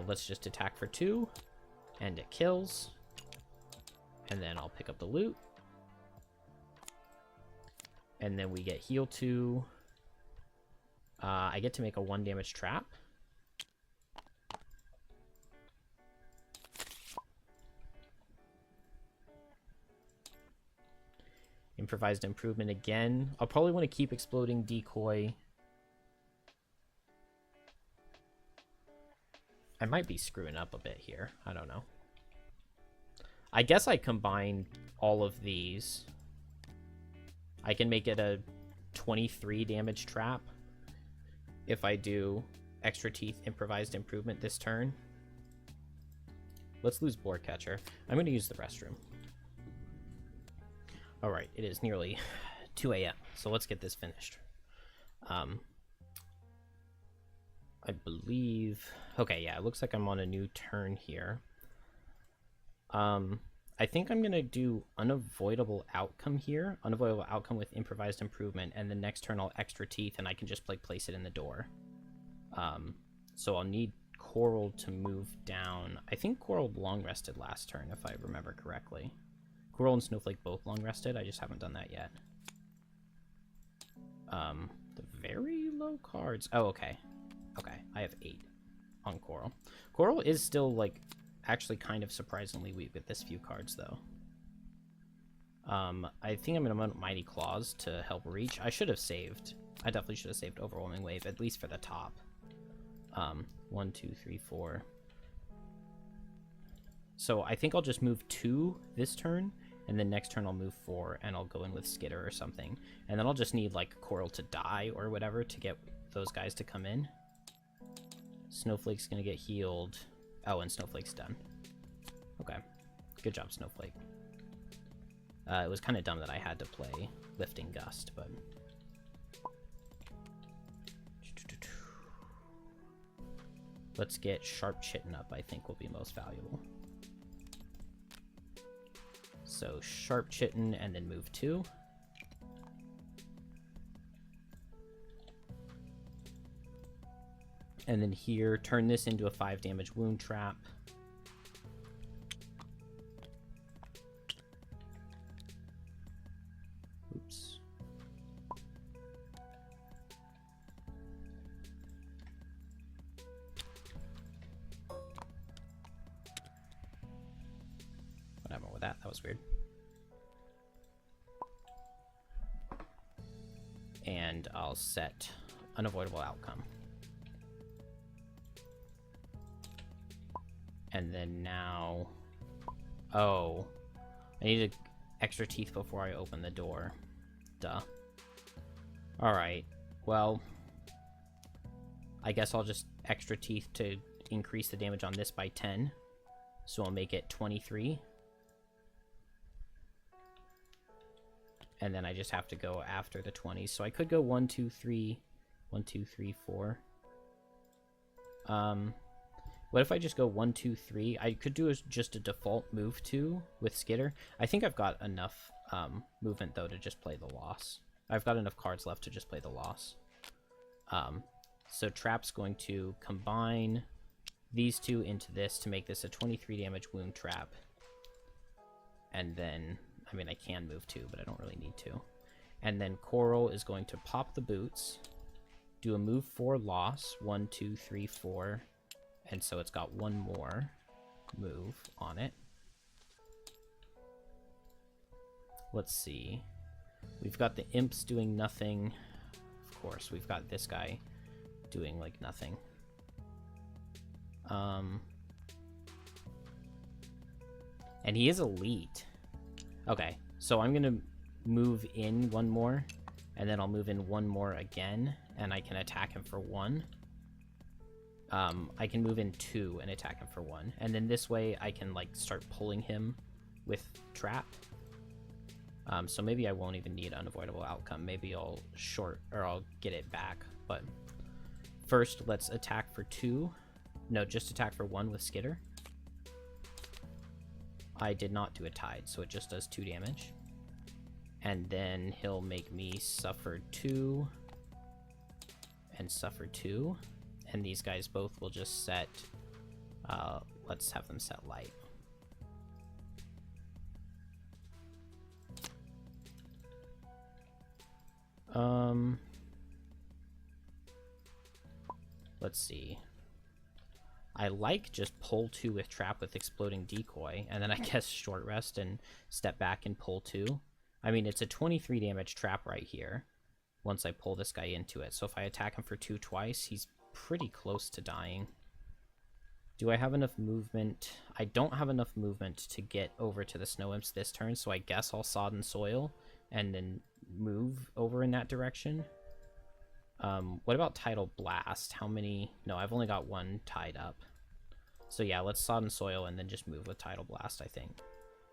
S1: Let's just attack for 2, and it kills. And then I'll pick up the loot. And then we get heal 2. I get to make a 1 damage trap. Improvised Improvement again. I'll probably want to keep Exploding Decoy. I might be screwing up a bit here. I don't know. I guess I combine all of these. I can make it a 23 damage trap if I do Extra Teeth Improvised Improvement this turn. Let's lose Board Catcher. I'm going to use the restroom. Alright, it is nearly 2 a.m., so let's get this finished. I believe... Okay, yeah, it looks like I'm on a new turn here. I think I'm going to do Unavoidable Outcome here. Unavoidable Outcome with Improvised Improvement, and the next turn I'll Extra Teeth, and I can just place it in the door. So I'll need Coral to move down. I think Coral long rested last turn, if I remember correctly. Coral and Snowflake both long rested, I just haven't done that yet. The very low cards... Oh, okay. Okay, I have 8 on Coral. Coral is still, like, actually kind of surprisingly weak with this few cards, though. I think I'm going to mount Mighty Claws to help reach. I should have saved. I definitely should have saved Overwhelming Wave, at least for the top. 1, 2, 3, 4. So I think I'll just move 2 this turn, and then next turn I'll move 4, and I'll go in with Skitter or something. And then I'll just need, like, Coral to die or whatever to get those guys to come in. Snowflake's gonna get healed. Oh, and Snowflake's done. Okay. Good job, Snowflake. It was kind of dumb that I had to play Lifting Gust, but... Let's get Sharp Chitin up, I think will be most valuable. So Sharp Chitin and then move 2. And then here, turn this into a 5 damage wound trap. Oops. What happened with that? That was weird. And I'll set Unavoidable Outcome. And then now... Oh. I need an Extra Teeth before I open the door. Duh. Alright. Well... I guess I'll just Extra Teeth to increase the damage on this by 10. So I'll make it 23. And then I just have to go after the 20s. So I could go 1, 2, 3, 1, 2, 3, 4. What if I just go 1, 2, 3? I could do just a default move 2 with Skitter. I think I've got enough movement, though, to just play the loss. I've got enough cards left to just play the loss. So Trap's going to combine these two into this to make this a 23 damage wound trap. And then, I mean, I can move 2, but I don't really need to. And then Coral is going to pop the boots, do a move 4 loss, 1, 2, 3, 4. And so it's got one more move on it. Let's see. We've got the imps doing nothing. Of course, we've got this guy doing, like, nothing. And he is elite. Okay, so I'm going to move in one more, and then I'll move in one more again, and I can attack him for 1. I can move in 2 and attack him for 1. And then this way I can, like, start pulling him with Trap. So maybe I won't even need Unavoidable Outcome. Maybe I'll I'll get it back. But first, let's attack for 2. No, just attack for 1 with Skitter. I did not do a tide, so it just does 2 damage. And then he'll make me suffer 2 and suffer 2. And these guys both will just set, let's have them set light. Let's see. I like just pull 2 with Trap with Exploding Decoy, and then I guess short rest and step back and pull 2. I mean, it's a 23 damage trap right here once I pull this guy into it. So if I attack him for 2 twice, he's pretty close to dying. Do I have enough movement? I don't have enough movement to get over to the Snow Imps this turn, so I guess I'll Sodden Soil and then move over in that direction. What about Tidal Blast? How many? No, I've only got 1 tied up. So yeah, let's Sodden Soil and then just move with Tidal Blast, I think.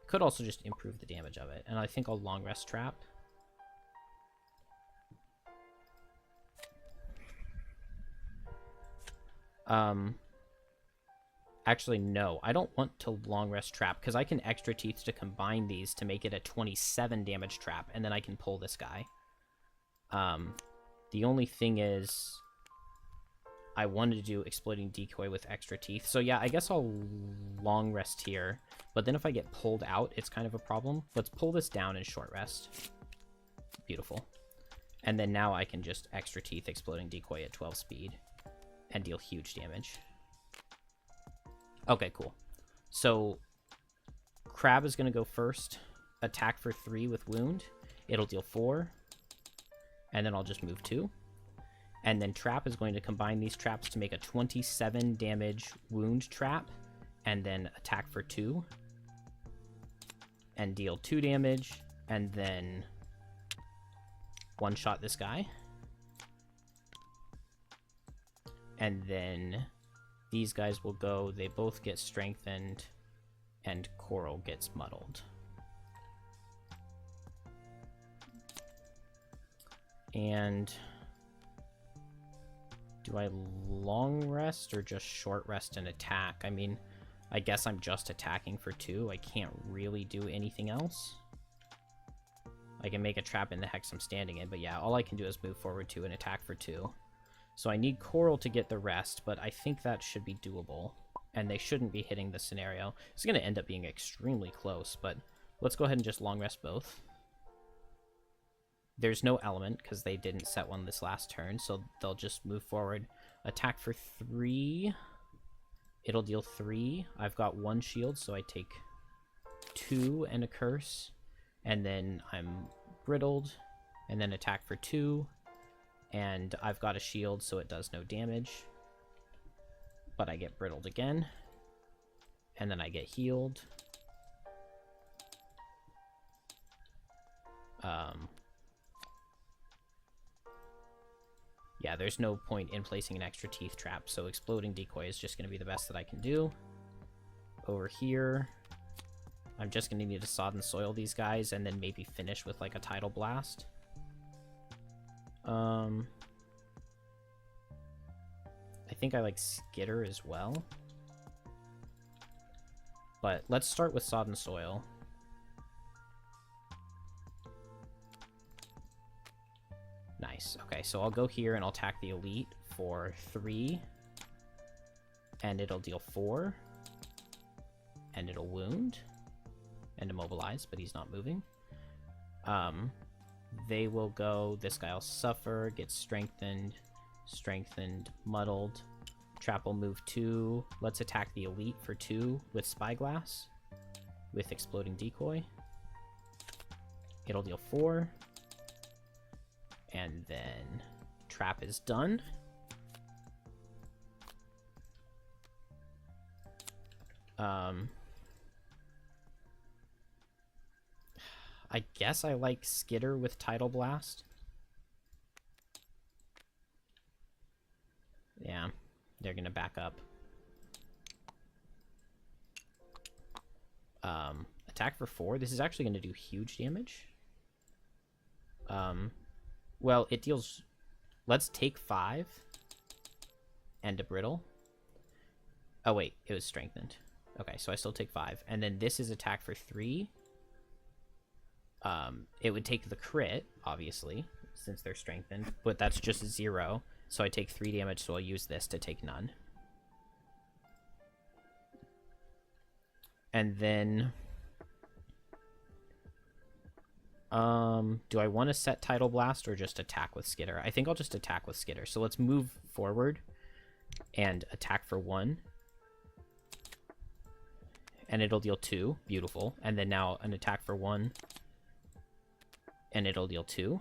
S1: Could also just improve the damage of it. And I think I'll Long Rest Trap. Actually, no. I don't want to Long Rest Trap, because I can Extra Teeth to combine these to make it a 27 damage trap, and then I can pull this guy. The only thing is, I wanted to do Exploding Decoy with Extra Teeth. So yeah, I guess I'll Long Rest here, but then if I get pulled out, it's kind of a problem. Let's pull this down and Short Rest. Beautiful. And then now I can just Extra Teeth Exploding Decoy at 12 speed and deal huge damage. Okay, cool. So Crab is going to go first. Attack for 3 with Wound. It'll deal 4. And then I'll just move 2. And then Trap is going to combine these traps to make a 27 damage wound trap. And then attack for 2. And deal 2 damage. And then one-shot this guy. And then these guys will go, they both get strengthened, and Coral gets muddled. And do I long rest or just short rest and attack? I mean, I guess I'm just attacking for 2. I can't really do anything else. I can make a trap in the hex I'm standing in, but yeah, all I can do is move forward 2 and attack for 2. So I need Coral to get the rest, but I think that should be doable. And they shouldn't be hitting the scenario. It's going to end up being extremely close, but let's go ahead and just long rest both. There's no element, because they didn't set one this last turn, so they'll just move forward. Attack for 3. It'll deal 3. I've got 1 shield, so I take 2 and a curse. And then I'm brittled, and then attack for 2. And I've got a shield, so it does no damage. But I get brittled again. And then I get healed. Yeah, there's no point in placing an extra teeth trap, so Exploding Decoy is just going to be the best that I can do. Over here, I'm just going to need to Sodden Soil these guys, and then maybe finish with, like, a Tidal Blast. I think I like Skitter as well. But let's start with Sodden Soil. Nice. Okay, so I'll go here and I'll attack the Elite for 3. And it'll deal 4. And it'll wound. And immobilize, but he's not moving. They will go... This guy will suffer, get strengthened, muddled. Trap will move 2. Let's attack the Elite for 2 with Spyglass. With Exploding Decoy. It'll deal 4. And then Trap is done. I guess I like Skitter with Tidal Blast. Yeah, they're gonna back up. Attack for 4. This is actually gonna do huge damage. Well, it deals... Let's take 5. And a Brittle. Oh, wait. It was strengthened. Okay, so I still take 5. And then this is attack for 3. It would take the crit, obviously, since they're strengthened. But that's just 0. So I take 3 damage, so I'll use this to take none. And then... do I want to set Tidal Blast or just attack with Skitter? I think I'll just attack with Skitter. So let's move forward and attack for 1. And it'll deal 2. Beautiful. And then now an attack for 1. And it'll deal 2.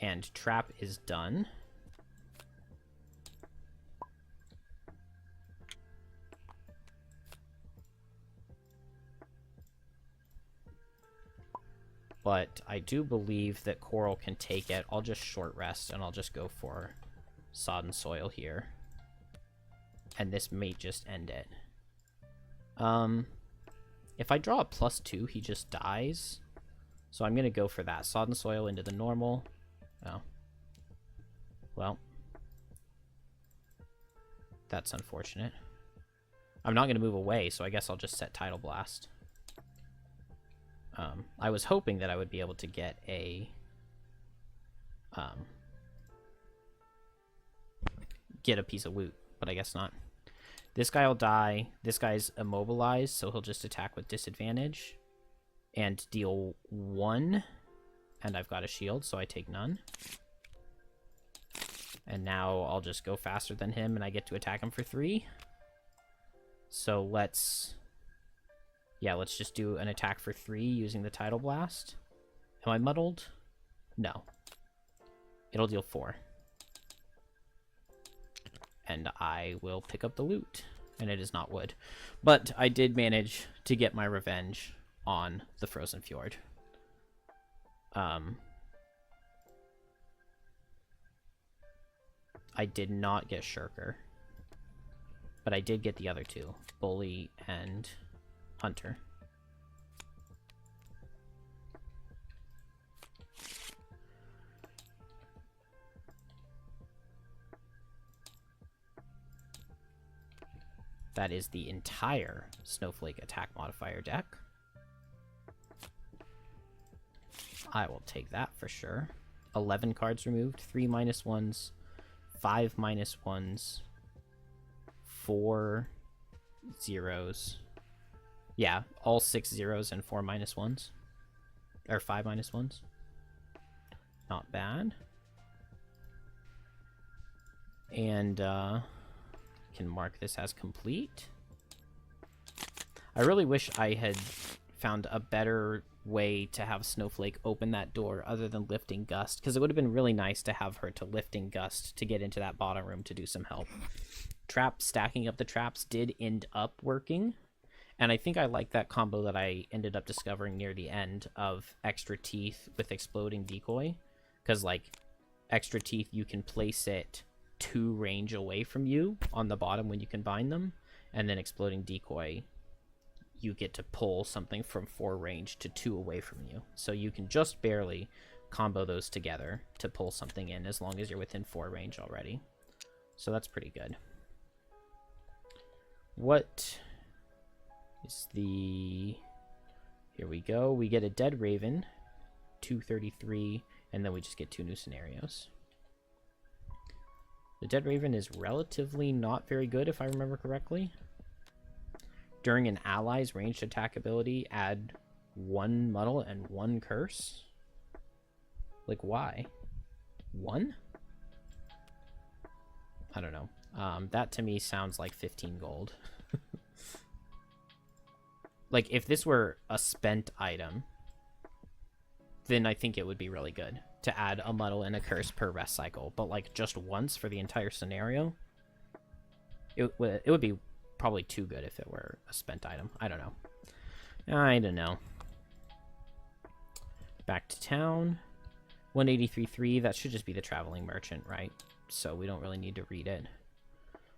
S1: And Trap is done. But I do believe that Coral can take it. I'll just short rest, and I'll just go for Sodden Soil here. And this may just end it. If I draw a +2, he just dies. So I'm going to go for that. Sodden Soil into the normal. Oh. Well. That's unfortunate. I'm not going to move away, so I guess I'll just set Tidal Blast. I was hoping that I would be able to get a... get a piece of loot, but I guess not. This guy will die. This guy's immobilized, so he'll just attack with disadvantage. And deal 1. And I've got a shield, so I take none. And now I'll just go faster than him, and I get to attack him for 3. So let's... Yeah, let's just do an attack for 3 using the Tidal Blast. Am I muddled? No. It'll deal 4. And I will pick up the loot. And it is not wood. But I did manage to get my revenge on the Frozen Fjord. I did not get Shirker. But I did get the other 2. Bully and... Hunter. That is the entire Snowflake attack modifier deck. I will take that for sure. 11 cards removed, 3 -1s, 5 -1s, 4 zeros. Yeah, all 6 zeros and 4 -1s. Or 5 -1s. Not bad. And, can mark this as complete. I really wish I had found a better way to have Snowflake open that door other than Lifting Gust, because it would have been really nice to have her to Lifting Gust to get into that bottom room to do some help. Stacking up the traps did end up working. And I think I like that combo that I ended up discovering near the end of Extra Teeth with Exploding Decoy. Because, like, Extra Teeth, you can place it 2 range away from you on the bottom when you combine them. And then Exploding Decoy, you get to pull something from 4 range to 2 away from you. So you can just barely combo those together to pull something in as long as you're within 4 range already. So that's pretty good. What is the... Here we go. We get a Dead Raven, 233, and then we just get 2 new scenarios. The Dead Raven is relatively not very good, if I remember correctly. During an ally's ranged attack ability, add 1 muddle and 1 curse. Like, why? 1? I don't know. That to me sounds like 15 gold. Like, if this were a spent item, then I think it would be really good to add a muddle and a curse per rest cycle. But, like, just once for the entire scenario, it would be probably too good if it were a spent item. I don't know. I don't know. Back to town. 183.3, that should just be the traveling merchant, right? So we don't really need to read it.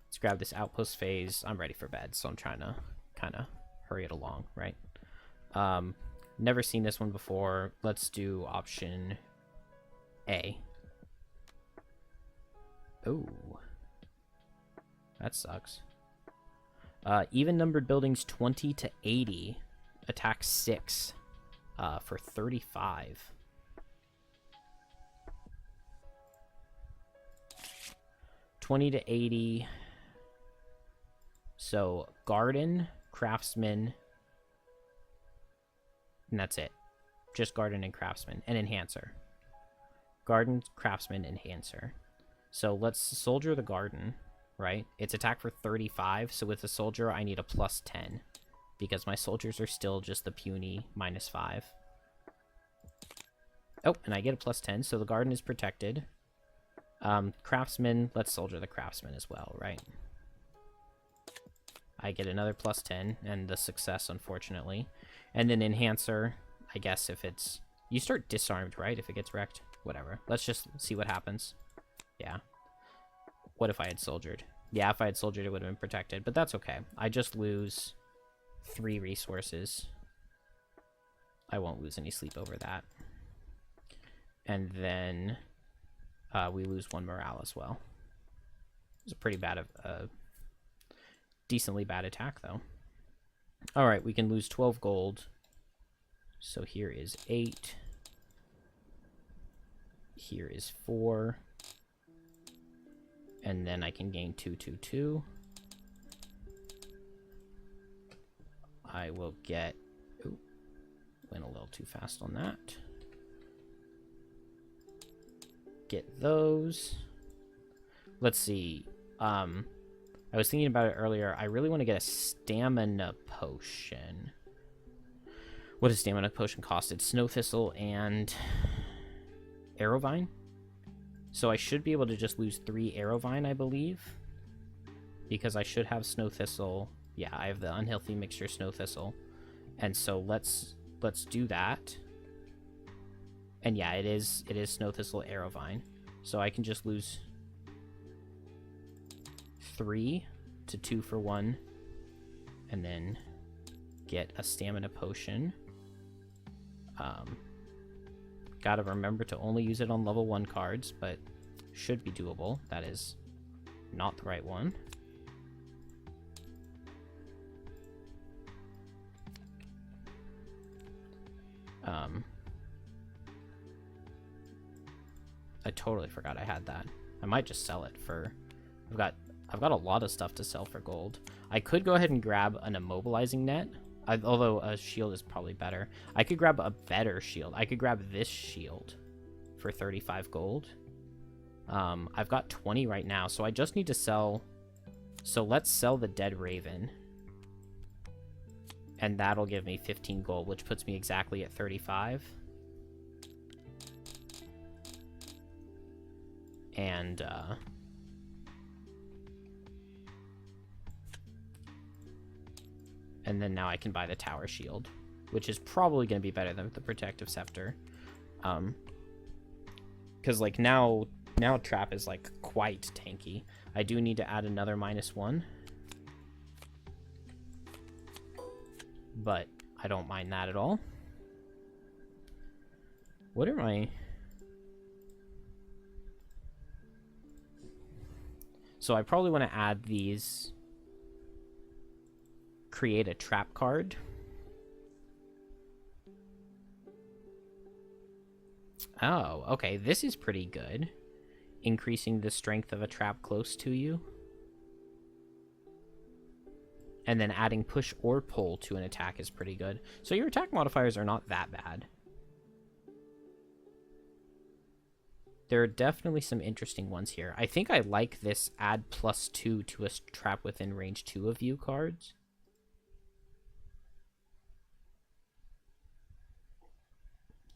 S1: Let's grab this outpost phase. I'm ready for bed, so I'm trying to kind of hurry it along, right? Never seen this one before. Let's do option A. Oh, that sucks. Even numbered buildings 20 to 80, attack 6 for 35. To 80. So garden, craftsman, and that's it. Just garden and craftsman and enhancer. Garden, craftsman, enhancer. So let's soldier the garden, right? It's attack for 35. So with the soldier, I need a plus 10 because my soldiers are still just the puny -5. Oh, and I get a plus 10. So the garden is protected. Craftsman, let's soldier the craftsman as well, right? I get another plus 10 and the success, unfortunately. And then enhancer, I guess if it's... You start disarmed, right? If it gets wrecked. Whatever. Let's just see what happens. Yeah. What if I had soldiered? Yeah, if I had soldiered, it would have been protected. But that's okay. I just lose 3 resources. I won't lose any sleep over that. And then... we lose 1 morale as well. It's a pretty bad, decently bad attack, though. All right, we can lose 12 gold. So here is 8. Here is 4. And then I can gain 2. I will get... Ooh, went a little too fast on that. Get those. Let's see. I was thinking about it earlier. I really want to get a stamina potion. What does stamina potion cost? It's Snow Thistle and Arrowvine. So I should be able to just lose 3 Arrowvine, I believe. Because I should have Snow Thistle. Yeah, I have the Unhealthy Mixture Snow Thistle. And so let's do that. And yeah, it is Snow Thistle Arrowvine. So I can just lose 3 to 2 for 1. And then get a stamina potion. Gotta remember to only use it on level 1 cards, but should be doable. That is not the right one. I totally forgot I had that. I might just sell it for... I've got a lot of stuff to sell for gold. I could go ahead and grab an immobilizing net, although a shield is probably better. I could grab a better shield. I could grab this shield for 35 gold. I've got 20 right now, so I just need to sell... So let's sell the Dead Raven. And that'll give me 15 gold, which puts me exactly at 35. And, and then now I can buy the Tower Shield, which is probably going to be better than the Protective Scepter. Because, like, now Trap is, like, quite tanky. I do need to add another -1. But I don't mind that at all. What are my... So I probably want to add these. Create a trap card. Oh, okay. This is pretty good. Increasing the strength of a trap close to you. And then adding push or pull to an attack is pretty good. So your attack modifiers are not that bad. There are definitely some interesting ones here. I think I like this add +2 to a trap within range 2 of you cards.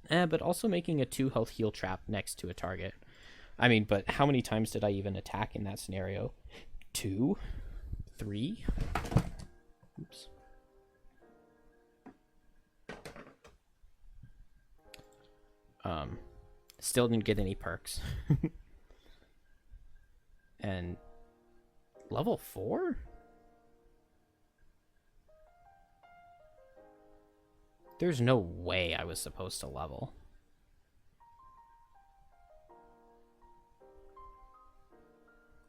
S1: But also making a 2 health heal trap next to a target. I mean, but how many times did I even attack in that scenario? 2? 3? Oops. Still didn't get any perks. And level 4? There's no way I was supposed to level.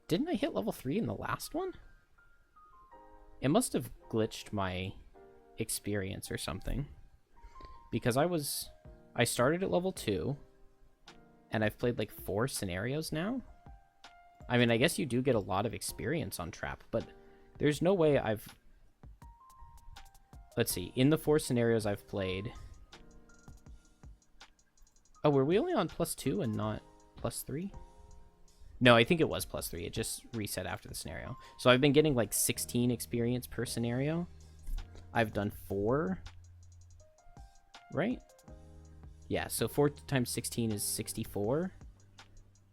S1: Didn't I hit level 3 in the last one? It must have glitched my experience or something. Because I started at level 2. And I've played like 4 scenarios now. I mean, I guess you do get a lot of experience on trap, but there's no way I've... Let's see. In the 4 scenarios I've played... Oh, were we only on +2 and not +3? No, I think it was +3. It just reset after the scenario. So I've been getting like 16 experience per scenario. I've done 4. Right? Yeah, so 4 times 16 is 64.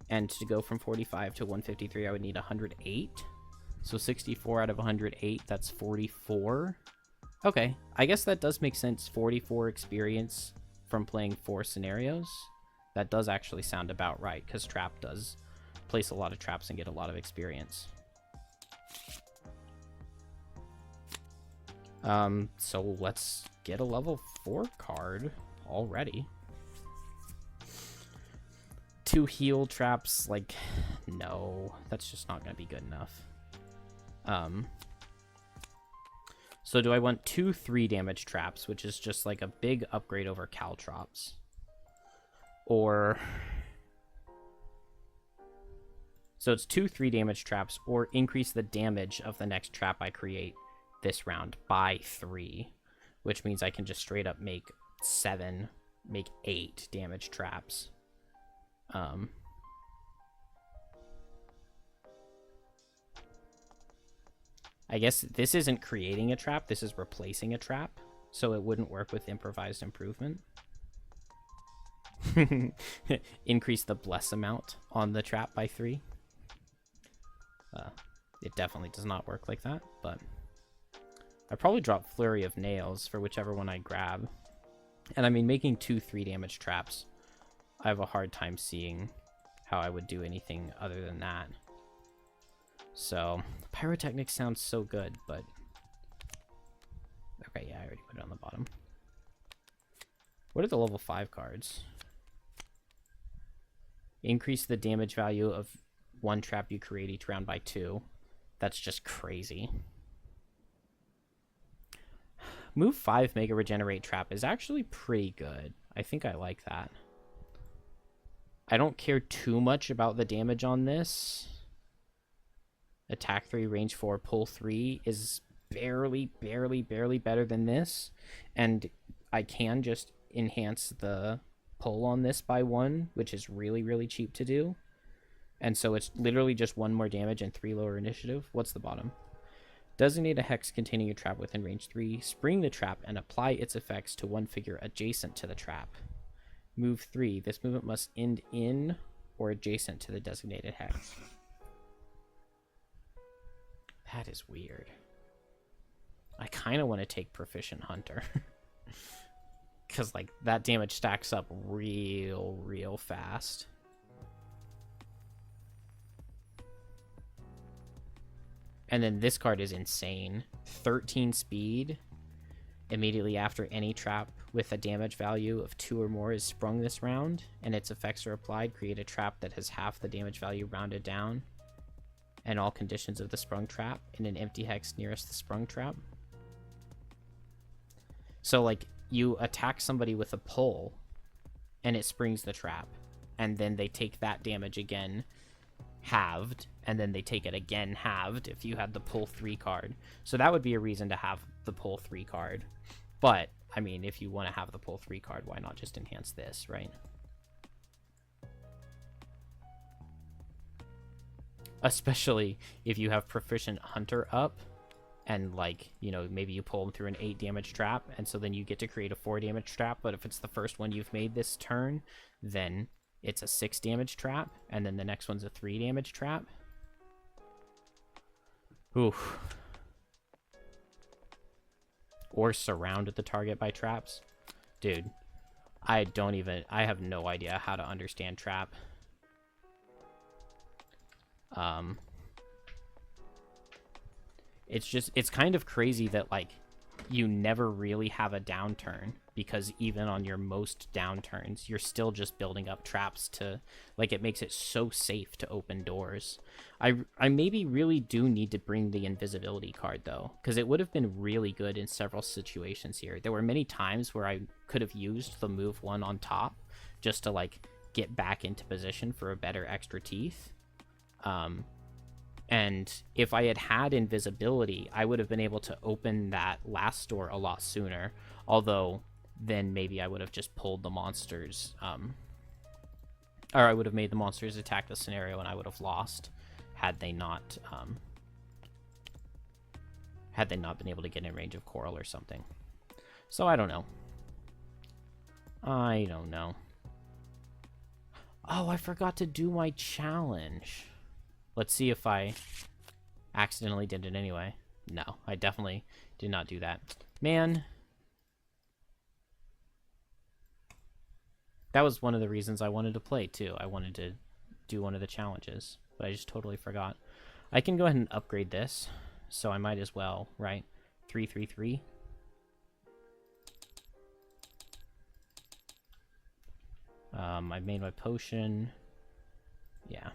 S1: And to go from 45 to 153, I would need 108. So 64 out of 108, that's 44. Okay, I guess that does make sense. 44 experience from playing 4 scenarios. That does actually sound about right, because trap does place a lot of traps and get a lot of experience. So let's get a level 4 card already. 2 heal traps, like, no, that's just not going to be good enough. So do I want 2 3 damage traps, which is just like a big upgrade over Caltrops? Or... So it's 2 3 damage traps, or increase the damage of the next trap I create this round by 3, which means I can just straight up make 8 damage traps. I guess this isn't creating a trap, this is replacing a trap, so it wouldn't work with improvised improvement. Increase the bless amount on the trap by 3. It definitely does not work like that, but I probably drop Flurry of Nails for whichever one I grab. And I mean, making 2 3 damage traps, I have a hard time seeing how I would do anything other than that. So, Pyrotechnic sounds so good, but... Okay, yeah, I already put it on the bottom. What are the level 5 cards? Increase the damage value of 1 trap you create each round by 2. That's just crazy. Move 5 Mega Regenerate Trap is actually pretty good. I think I like that. I don't care too much about the damage on this. Attack 3, range 4, pull 3 is barely better than this. And I can just enhance the pull on this by 1, which is really cheap to do. And so it's literally just 1 more damage and 3 lower initiative. What's the bottom? Designate a hex containing a trap within range 3. Spring the trap and apply its effects to 1 figure adjacent to the trap. Move 3. This movement must end in or adjacent to the designated hex. That is weird. I kind of want to take Proficient Hunter. Because, like, that damage stacks up real fast. And then this card is insane. 13 speed. Immediately after any trap with a damage value of 2 or more is sprung this round, and its effects are applied, create a trap that has half the damage value rounded down. and all conditions of the sprung trap in an empty hex nearest the sprung trap. So, like, you attack somebody with a pull, and it springs the trap, and then they take that damage again, halved, and then they take it again halved if you had the pull 3 card. So that would be a reason to have the pull 3 card. But, I mean, if you want to have the pull 3 card, why not just enhance this, right? Especially if you have Proficient Hunter up, and, like, you know, maybe you pull them through an 8 damage trap, and so then you get to create a 4 damage trap, but if it's the first one you've made this turn, then it's a 6 damage trap, and then the next one's a 3 damage trap. Oof. Or surround the target by traps. Dude, I have no idea how to understand trap. It's kind of crazy that, like, you never really have a downturn, because even on your most downturns, you're still just building up traps to, like, it makes it so safe to open doors. I maybe really do need to bring the invisibility card, though, because it would have been really good in several situations here. There were many times where I could have used the move 1 on top just to, like, get back into position for a better extra teeth. And if I had had invisibility, I would have been able to open that last door a lot sooner. Although, then maybe I would have just pulled the monsters. Or I would have made the monsters attack the scenario and I would have lost had they not been able to get in range of Coral or something. So I don't know. I don't know. Oh, I forgot to do my challenge. Let's see if I accidentally did it anyway. No, I definitely did not do that. Man. That was one of the reasons I wanted to play, too. I wanted to do one of the challenges, but I just totally forgot. I can go ahead and upgrade this, so I might as well, right? 333. I made my potion. Yeah.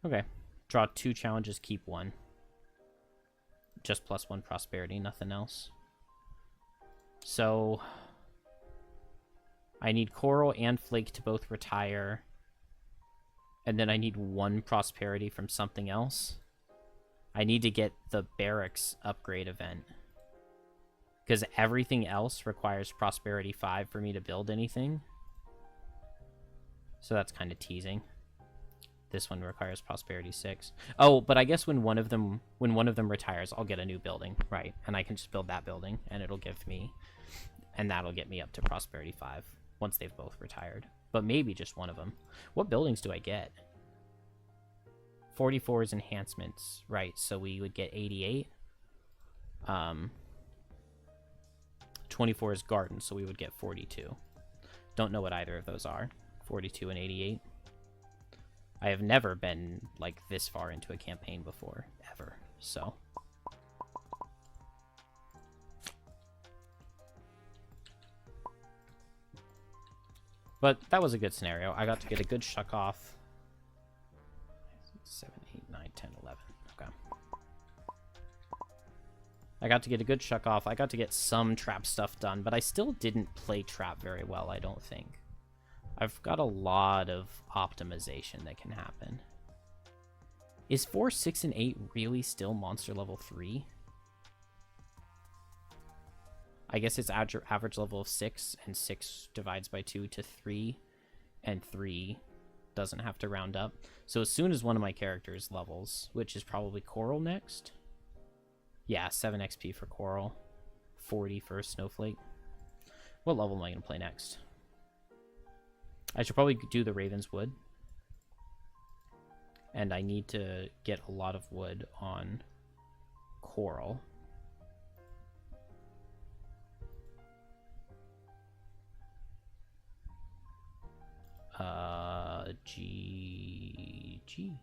S1: Okay. Draw 2 challenges, keep 1. Just +1 prosperity, nothing else. So I need Coral and Flake to both retire. And then I need 1 prosperity from something else. I need to get the Barracks upgrade event, because everything else requires prosperity 5 for me to build anything. So that's kind of teasing. This one requires prosperity 6. Oh, but I guess when one of them retires, I'll get a new building, right? And I can just build that building, and it'll give me, and that'll get me up to prosperity 5 once they've both retired. But maybe just one of them. What buildings do I get? 44 is enhancements, right? So we would get 88. 24 is garden, so we would get 42. Don't know what either of those are. 42 and 88. I have never been, like, this far into a campaign before, ever, so. But that was a good scenario. I got to get a good shuck off. 7, 8, 9, 10, 11. Okay. I got to get a good shuck off. I got to get some trap stuff done, but I still didn't play trap very well, I don't think. I've got a lot of optimization that can happen. Is 4, 6, and 8 really still monster level 3? I guess it's average level of 6, and 6 divides by 2 to 3, and 3 doesn't have to round up. So as soon as one of my characters levels, which is probably Coral next. Yeah, 7 XP for Coral, 40 for Snowflake. What level am I going to play next? I should probably do the Raven's Wood. And I need to get a lot of wood on Coral. GG.